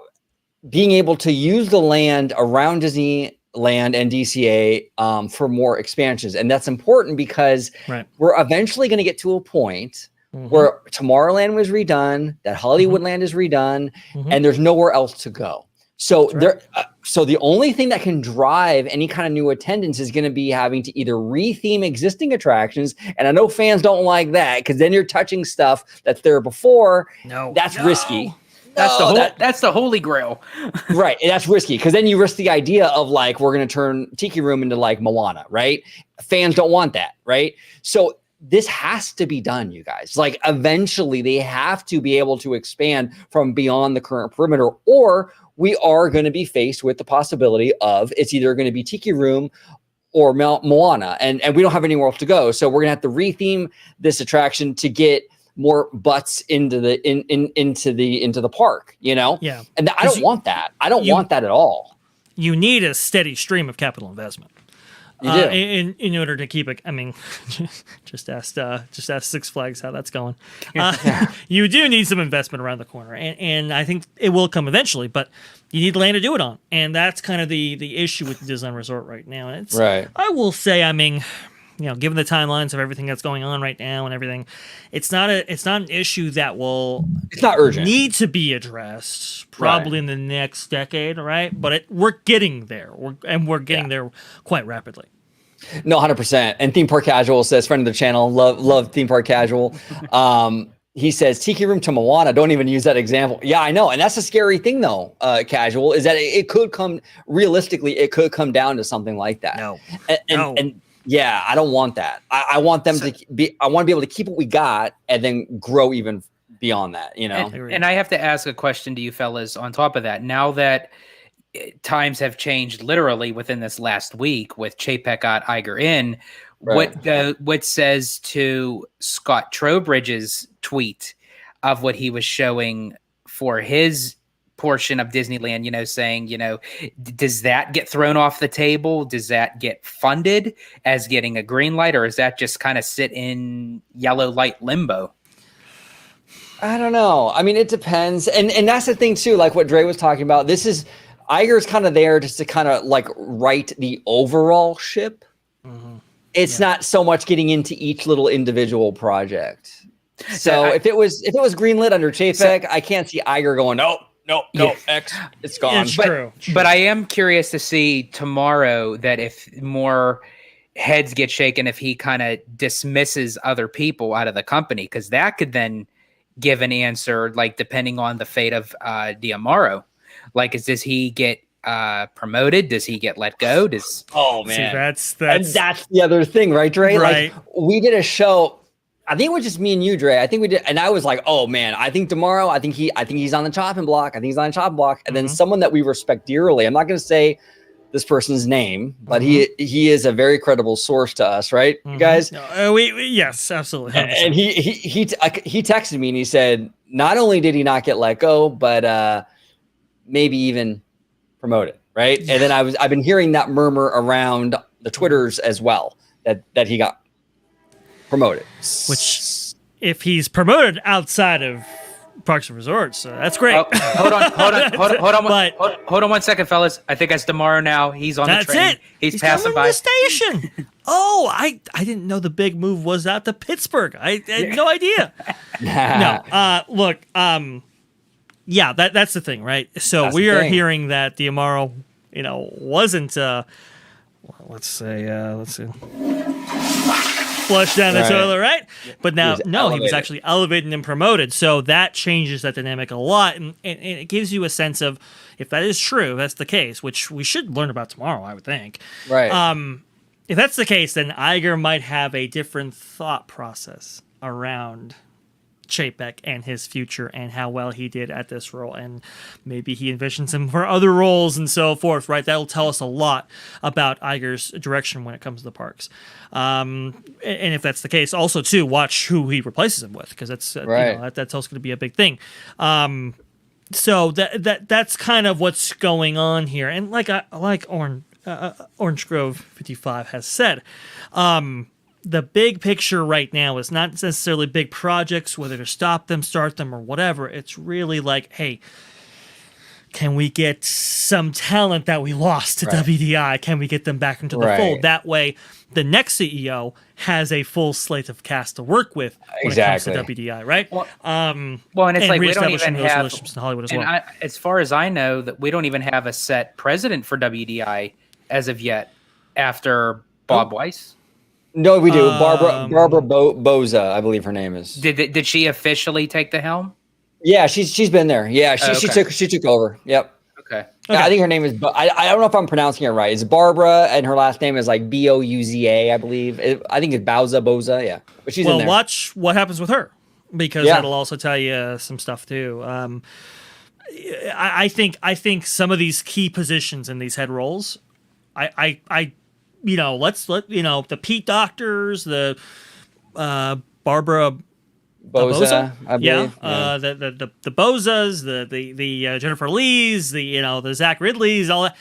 being able to use the land around Disneyland and DCA for more expansions. And that's important because we're eventually going to get to a point where Tomorrowland was redone, that Hollywoodland is redone, and there's nowhere else to go. So so the only thing that can drive any kind of new attendance is going to be having to either retheme existing attractions, and I know fans don't like that because then you're touching stuff that's there before. That's risky. That's the holy grail. Right. And that's risky because then you risk the idea of like, we're going to turn Tiki Room into like Moana, right? Fans don't want that, right? So this has to be done, you guys. Like eventually they have to be able to expand from beyond the current perimeter, or we are going to be faced with the possibility of it's either going to be Tiki Room or Moana, and we don't have anywhere else to go. So we're going to have to retheme this attraction to get more butts into the into the park, Yeah. And I don't want that. I don't want that at all. You need a steady stream of capital investment. You do. In order to keep it. I mean, just ask Six Flags how that's going. You do need some investment around the corner, and I think it will come eventually. But you need land to do it on, and that's kind of the issue with the Disneyland Resort right now. And it's right. I will say, I mean, given the timelines of everything that's going on right now and everything, it's not an issue that will. It's not urgent. Need to be addressed probably in the next decade, right? But we're getting there, we're getting there quite rapidly. No, 100%. And Theme Park Casual says, friend of the channel, love Theme Park Casual. He says, Tiki Room to Moana, don't even use that example. Yeah, I know. And that's a scary thing, though, Casual, is that it could come down to something like that. No. And yeah, I don't want that. I want them to be able to keep what we got and then grow even beyond that, And I have to ask a question to you fellas on top of that. Now that times have changed literally within this last week with Chapek got Iger in, what says to Scott Trowbridge's tweet of what he was showing for his portion of Disneyland, saying, does that get thrown off the table? Does that get funded as getting a green light, or is that just kind of sit in yellow light limbo? I don't know. I mean, it depends. And that's the thing too, like what Dre was talking about. Iger's kind of there just to kind of like right the overall ship. It's not so much getting into each little individual project. So if it was greenlit under Chapek, I can't see Iger going, no, X, it's gone. It's true. But I am curious to see tomorrow that if more heads get shaken, if he kind of dismisses other people out of the company, because that could then give an answer, like depending on the fate of Diamaro. Like, does he get promoted? Does he get let go? Oh man, see, that's the other thing, right, Dre? Right. Like we did a show. I think it was just me and you, Dre. I think we did, and I was like, "Oh man, I think tomorrow. I think he's on the chopping block. And then someone that we respect dearly. I'm not going to say this person's name, but he is a very credible source to us, right, you guys? Yes, absolutely. 100%. And he texted me and he said, not only did he not get let go, but maybe even promoted, right? And then I've been hearing that murmur around the Twitters as well that he got promoted. Which, if he's promoted outside of Parks and Resorts. That's great. Oh, hold on 1 second, fellas. I think that's tomorrow now. He's on the train. That's it. He's passing coming by to the station. Oh, I didn't know the big move was out to Pittsburgh. I had no idea. No, look, yeah, that's the thing, right? So That's we the are thing. hearing that the Amaro, wasn't let's see, flushed down the Right. toilet, right? But now, He was he was elevated. actually elevated and promoted. So that changes that dynamic a lot, and it gives you a sense of, if that is true, that's the case, which we should learn about tomorrow, I would think. Right. If that's the case, then Iger might have a different thought process around Chapek and his future and how well he did at this role, and maybe he envisions him for other roles and so forth, right? That'll tell us a lot about Iger's direction when it comes to the parks. And if that's the case, also too, watch who he replaces him with, because that's Right. that's also going to be a big thing. So that's kind of what's going on here, and like Orange Grove 55 has said, the big picture right now is not necessarily big projects, whether to stop them, start them, or whatever. It's really like, hey, can we get some talent that we lost to WDI? Can we get them back into the Right. fold? That way, the next CEO has a full slate of cast to work with when Exactly. it comes to WDI, right? Well, and it's like we don't reestablishing even those have, relationships in Hollywood as and well. as far as I know, that we don't even have a set president for WDI as of yet after Bob Weiss. No, we do. Barbara Boza, I believe her name is. Did she officially take the helm? Yeah, she's been there. Yeah, she took over. Yep. Okay. Yeah, I think her name is. I don't know if I'm pronouncing it right. It's Barbara, and her last name is like Bouza, I believe. I think it's Boza. Yeah, but she's in there. Watch what happens with her, because that'll also tell you some stuff too. I think some of these key positions in these head roles, let's let the Pete Doctors, the Barbara Boza, I believe. the Bozas, the Jennifer Lees, the Zach Ridleys, all that.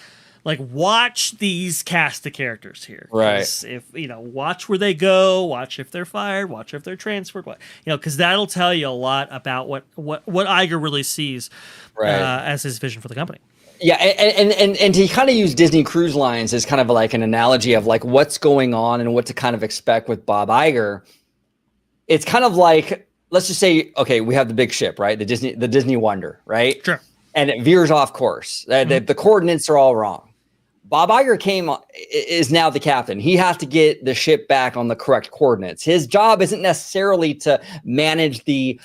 Like, watch these cast of characters here, 'cause Right? if watch where they go, watch if they're fired, watch if they're transferred, because that'll tell you a lot about what Iger really sees as his vision for the company. Yeah, and he kind of used Disney Cruise Lines as kind of like an analogy of like what's going on and what to kind of expect with Bob Iger. It's kind of like, let's just say, okay, we have the big ship, right? The Disney Wonder, right? Sure. And it veers off course. The coordinates are all wrong. Bob Iger is now the captain. He has to get the ship back on the correct coordinates. His job isn't necessarily to manage the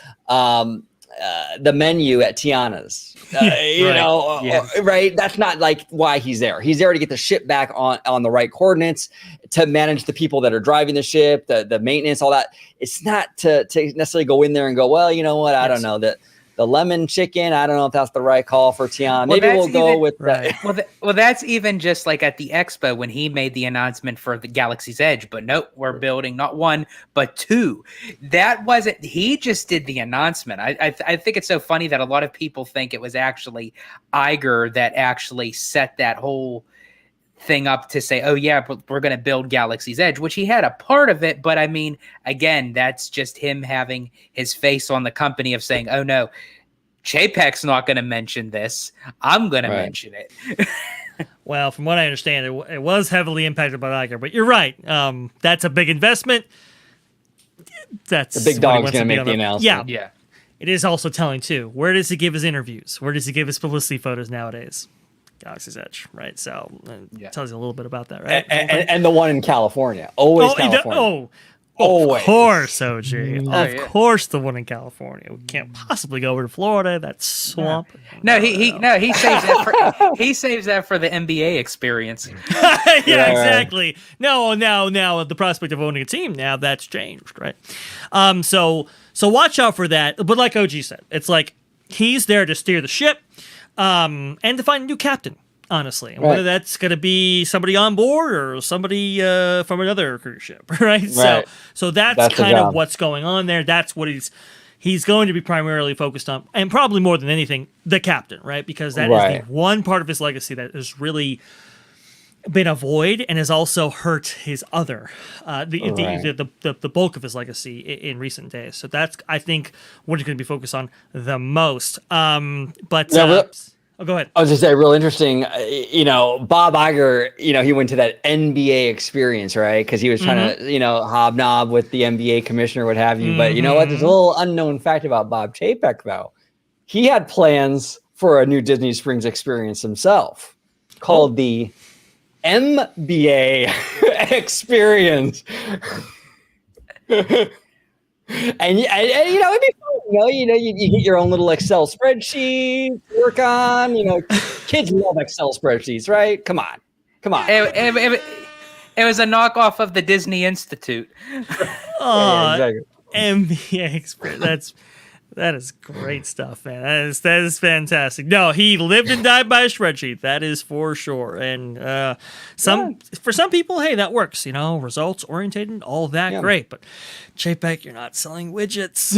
menu at Tiana's. Right? That's not like why he's there. He's there to get the ship back on the right coordinates, to manage the people that are driving the ship, the maintenance, all that. It's not to necessarily go in there and go, well, you know what? I don't know, the lemon chicken, I don't know if that's the right call for Tiana. Maybe we'll go with that. Well, that's even just like at the expo when he made the announcement for the Galaxy's Edge, but nope, we're building not one, but two. That wasn't, he just did the announcement. I think it's so funny that a lot of people think it was actually Iger that actually set that whole thing up to say, oh yeah, we're going to build Galaxy's Edge, which he had a part of it. But I mean, again, that's just him having his face on the company of saying, oh no, Chapek's not going to mention this. I'm going to mention it. Well, from what I understand, it was heavily impacted by Iger, but you're right. That's a big investment. That's the big dog's going to make the announcement. Yeah. It is also telling too. Where does he give his interviews? Where does he give his publicity photos nowadays? Galaxy's Edge, right? So it tells you a little bit about that, right? And the one in California. Always California. Of course, OG. Of course, the one in California. We can't possibly go over to Florida. That's swamp. No, he saves that for the NBA experience. Exactly. No, now the prospect of owning a team, now that's changed, right? So watch out for that. But like OG said, it's like he's there to steer the ship. And to find a new captain, honestly. And whether that's going to be somebody on board or somebody from another cruise ship, right? So that's kind of what's going on there. That's what he's going to be primarily focused on, and probably more than anything, the captain, right? Because that is the one part of his legacy that is really been a void and has also hurt his other the bulk of his legacy in recent days. So that's, I think, what he's going to be focused on the most. Go ahead. I was just saying, real interesting. Bob Iger, he went to that NBA experience, right? Because he was trying to, hobnob with the NBA commissioner, what have you. But you know what? There's a little unknown fact about Bob Chapek, though. He had plans for a new Disney Springs experience himself, called the MBA experience. And it'd be fun, you get your own little Excel spreadsheet to work on. Kids love Excel spreadsheets, right? Come on. It was a knockoff of the Disney Institute. Exactly. MBA experience. That is great stuff, man. That is fantastic. No, he lived and died by a spreadsheet. That is for sure. And for some people, hey, that works. Results oriented, all that, great. But Chapek, you're not selling widgets.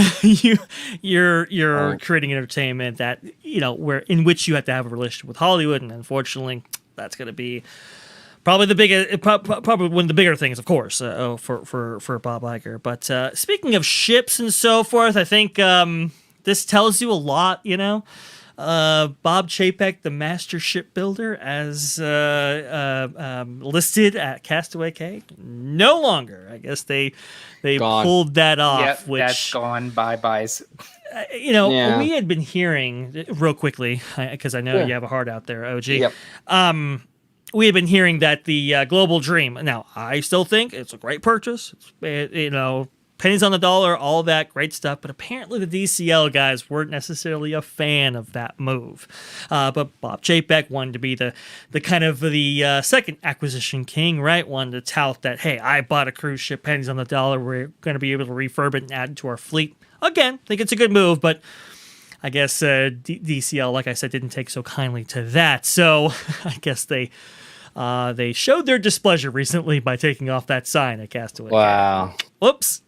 you're creating entertainment that in which you have to have a relationship with Hollywood, and unfortunately, that's going to be probably probably one of the bigger things, of course, for Bob Iger. But speaking of ships and so forth, I think this tells you a lot. Bob Chapek, the master shipbuilder, as listed at Castaway Cay, no longer. I guess they pulled that off. Yep, that's gone. Bye-byes. We had been hearing real quickly, because I know you have a heart out there, OG. Yep. We have been hearing that the Global Dream. Now, I still think it's a great purchase. Pennies on the dollar, all that great stuff. But apparently, the DCL guys weren't necessarily a fan of that move. But Bob Chapek wanted to be the kind of the second acquisition king, right? Wanted to tout that, hey, I bought a cruise ship, pennies on the dollar. We're going to be able to refurb it and add it to our fleet. Again, think it's a good move, but I guess DCL, like I said, didn't take so kindly to that. So I guess they showed their displeasure recently by taking off that sign at Castaway. Wow. Whoops.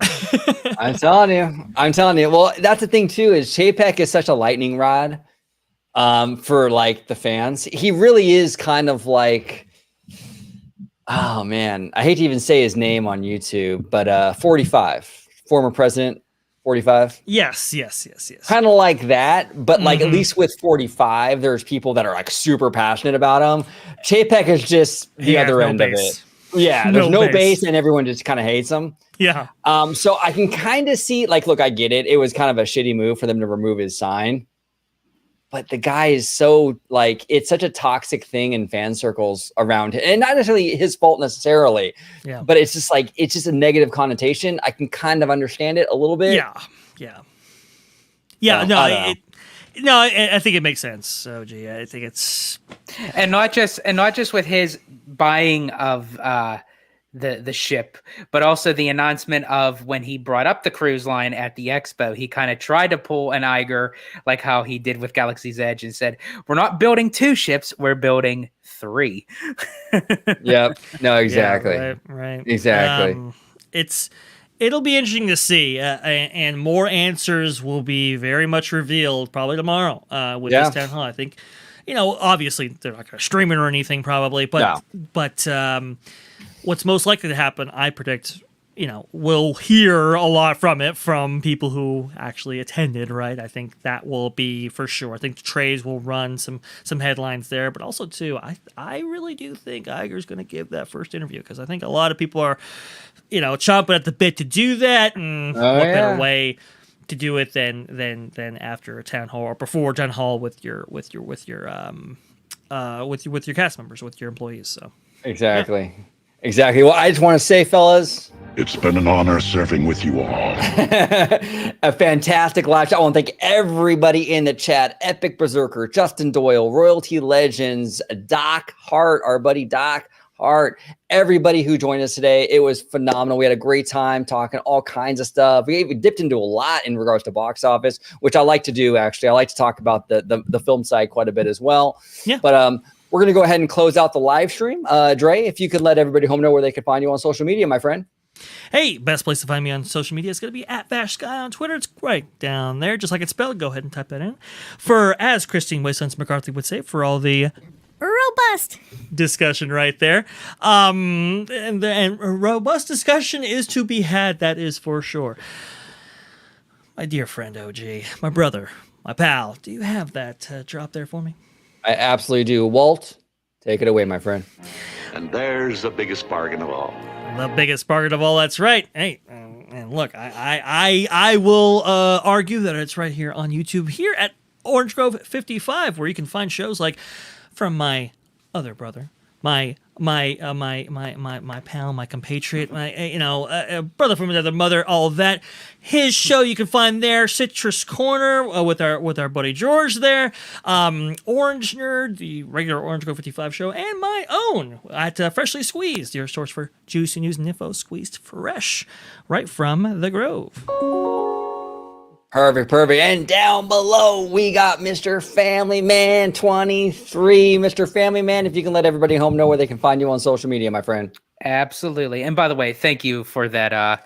I'm telling you. Well, that's the thing too, is Chapek is such a lightning rod for like the fans. He really is kind of like, oh man, I hate to even say his name on YouTube, but 45, former president 45. Yes. Kind of like that, but like at least with 45, there's people that are like super passionate about him. Chapek is just the other end of it. Yeah, there's no base and everyone just kind of hates him. Yeah. So I can kind of see, like, look, I get it. It was kind of a shitty move for them to remove his sign. But the guy is so, like, it's such a toxic thing in fan circles around him. And not necessarily his fault necessarily. Yeah. But it's just like, it's just a negative connotation. I can kind of understand it a little bit. Yeah. I think it makes sense. So, gee, I think it's, and not just with his buying of the ship, but also the announcement of when he brought up the cruise line at the expo, he kind of tried to pull an Iger, like how he did with Galaxy's Edge, and said, "We're not building 2 ships, we're building 3." Yep. No, exactly. Yeah, right. Exactly. It'll be interesting to see, and more answers will be very much revealed probably tomorrow with this town hall. I think, obviously they're not going to stream it or anything probably, but what's most likely to happen, I predict, we'll hear a lot from people who actually attended, right? I think that will be for sure. I think the trades will run some headlines there, but also too, I really do think Iger's going to give that first interview, because I think a lot of people are, chomping at the bit to do that, and what better way to do it than after a town hall or before a town hall with your cast members, with your employees. So exactly. Yeah. Exactly. Well, I just want to say, fellas, it's been an honor serving with you all. A fantastic live chat. I want to thank everybody in the chat. Epic Berserker, Justin Doyle, Royalty Legends, Doc Hart, our buddy Doc Hart, everybody who joined us today. It was phenomenal. We had a great time talking all kinds of stuff. We even dipped into a lot in regards to box office, which I like to do, actually. I like to talk about the film side quite a bit as well. Yeah. But we're going to go ahead and close out the live stream. Dre, if you could let everybody home know where they could find you on social media, my friend. Hey, best place to find me on social media is going to be at VashSky on Twitter. It's right down there, just like it's spelled. Go ahead and type that in. For, as Christine Waysons McCarthy would say, for all the robust. discussion right there. And a robust discussion is to be had, that is for sure. My dear friend OG, my brother, my pal, do you have that drop there for me? I absolutely do. Walt, take it away, my friend. And there's the biggest bargain of all. The biggest bargain of all, that's right. Hey, and look, I will argue that it's right here on YouTube, here at Orange Grove 55, where you can find shows like from my other brother, my pal, my compatriot, my brother from another mother, all of that. His show you can find there, Citrus Corner with our buddy George there, Orange Nerd, the regular Orange Grove 55 show, and my own at Freshly Squeezed, your source for juicy news and info, squeezed fresh right from the Grove. Perfect. And down below, we got Mr. Family Man 23. Mr. Family Man, if you can let everybody home know where they can find you on social media, my friend. Absolutely. And by the way, thank you for that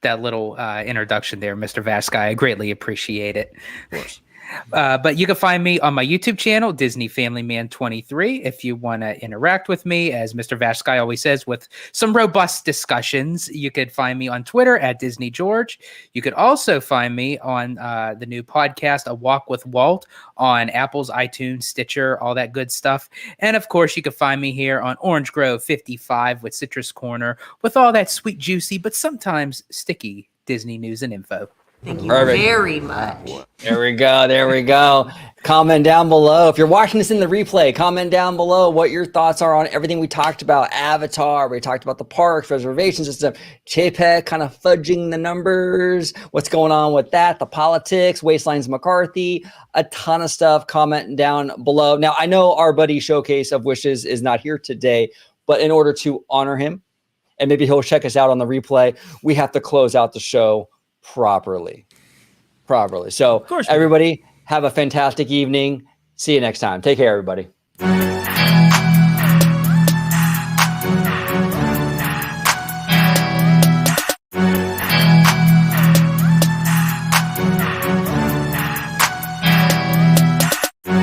little introduction there, Mr. VashSky. I greatly appreciate it. Of course. But you can find me on my YouTube channel, Disney Family Man 23, if you want to interact with me, as Mr. VashSky always says, with some robust discussions. You could find me on Twitter at Disney George. You could also find me on the new podcast, A Walk with Walt, on Apple's, iTunes, Stitcher, all that good stuff. And of course, you can find me here on Orange Grove 55 with Citrus Corner, with all that sweet, juicy, but sometimes sticky Disney news and info. Thank you Perfect. very much. There we go. Comment down below. If you're watching this in the replay, comment down below what your thoughts are on everything we talked about. Avatar, we talked about the parks, reservation system, Chapek kind of fudging the numbers, what's going on with that, the politics, Wastelands McCarthy, a ton of stuff. Comment down below. Now, I know our buddy Showcase of Wishes is not here today, but in order to honor him, and maybe he'll check us out on the replay, we have to close out the show properly. So everybody have a fantastic evening. See you next time. Take care, everybody.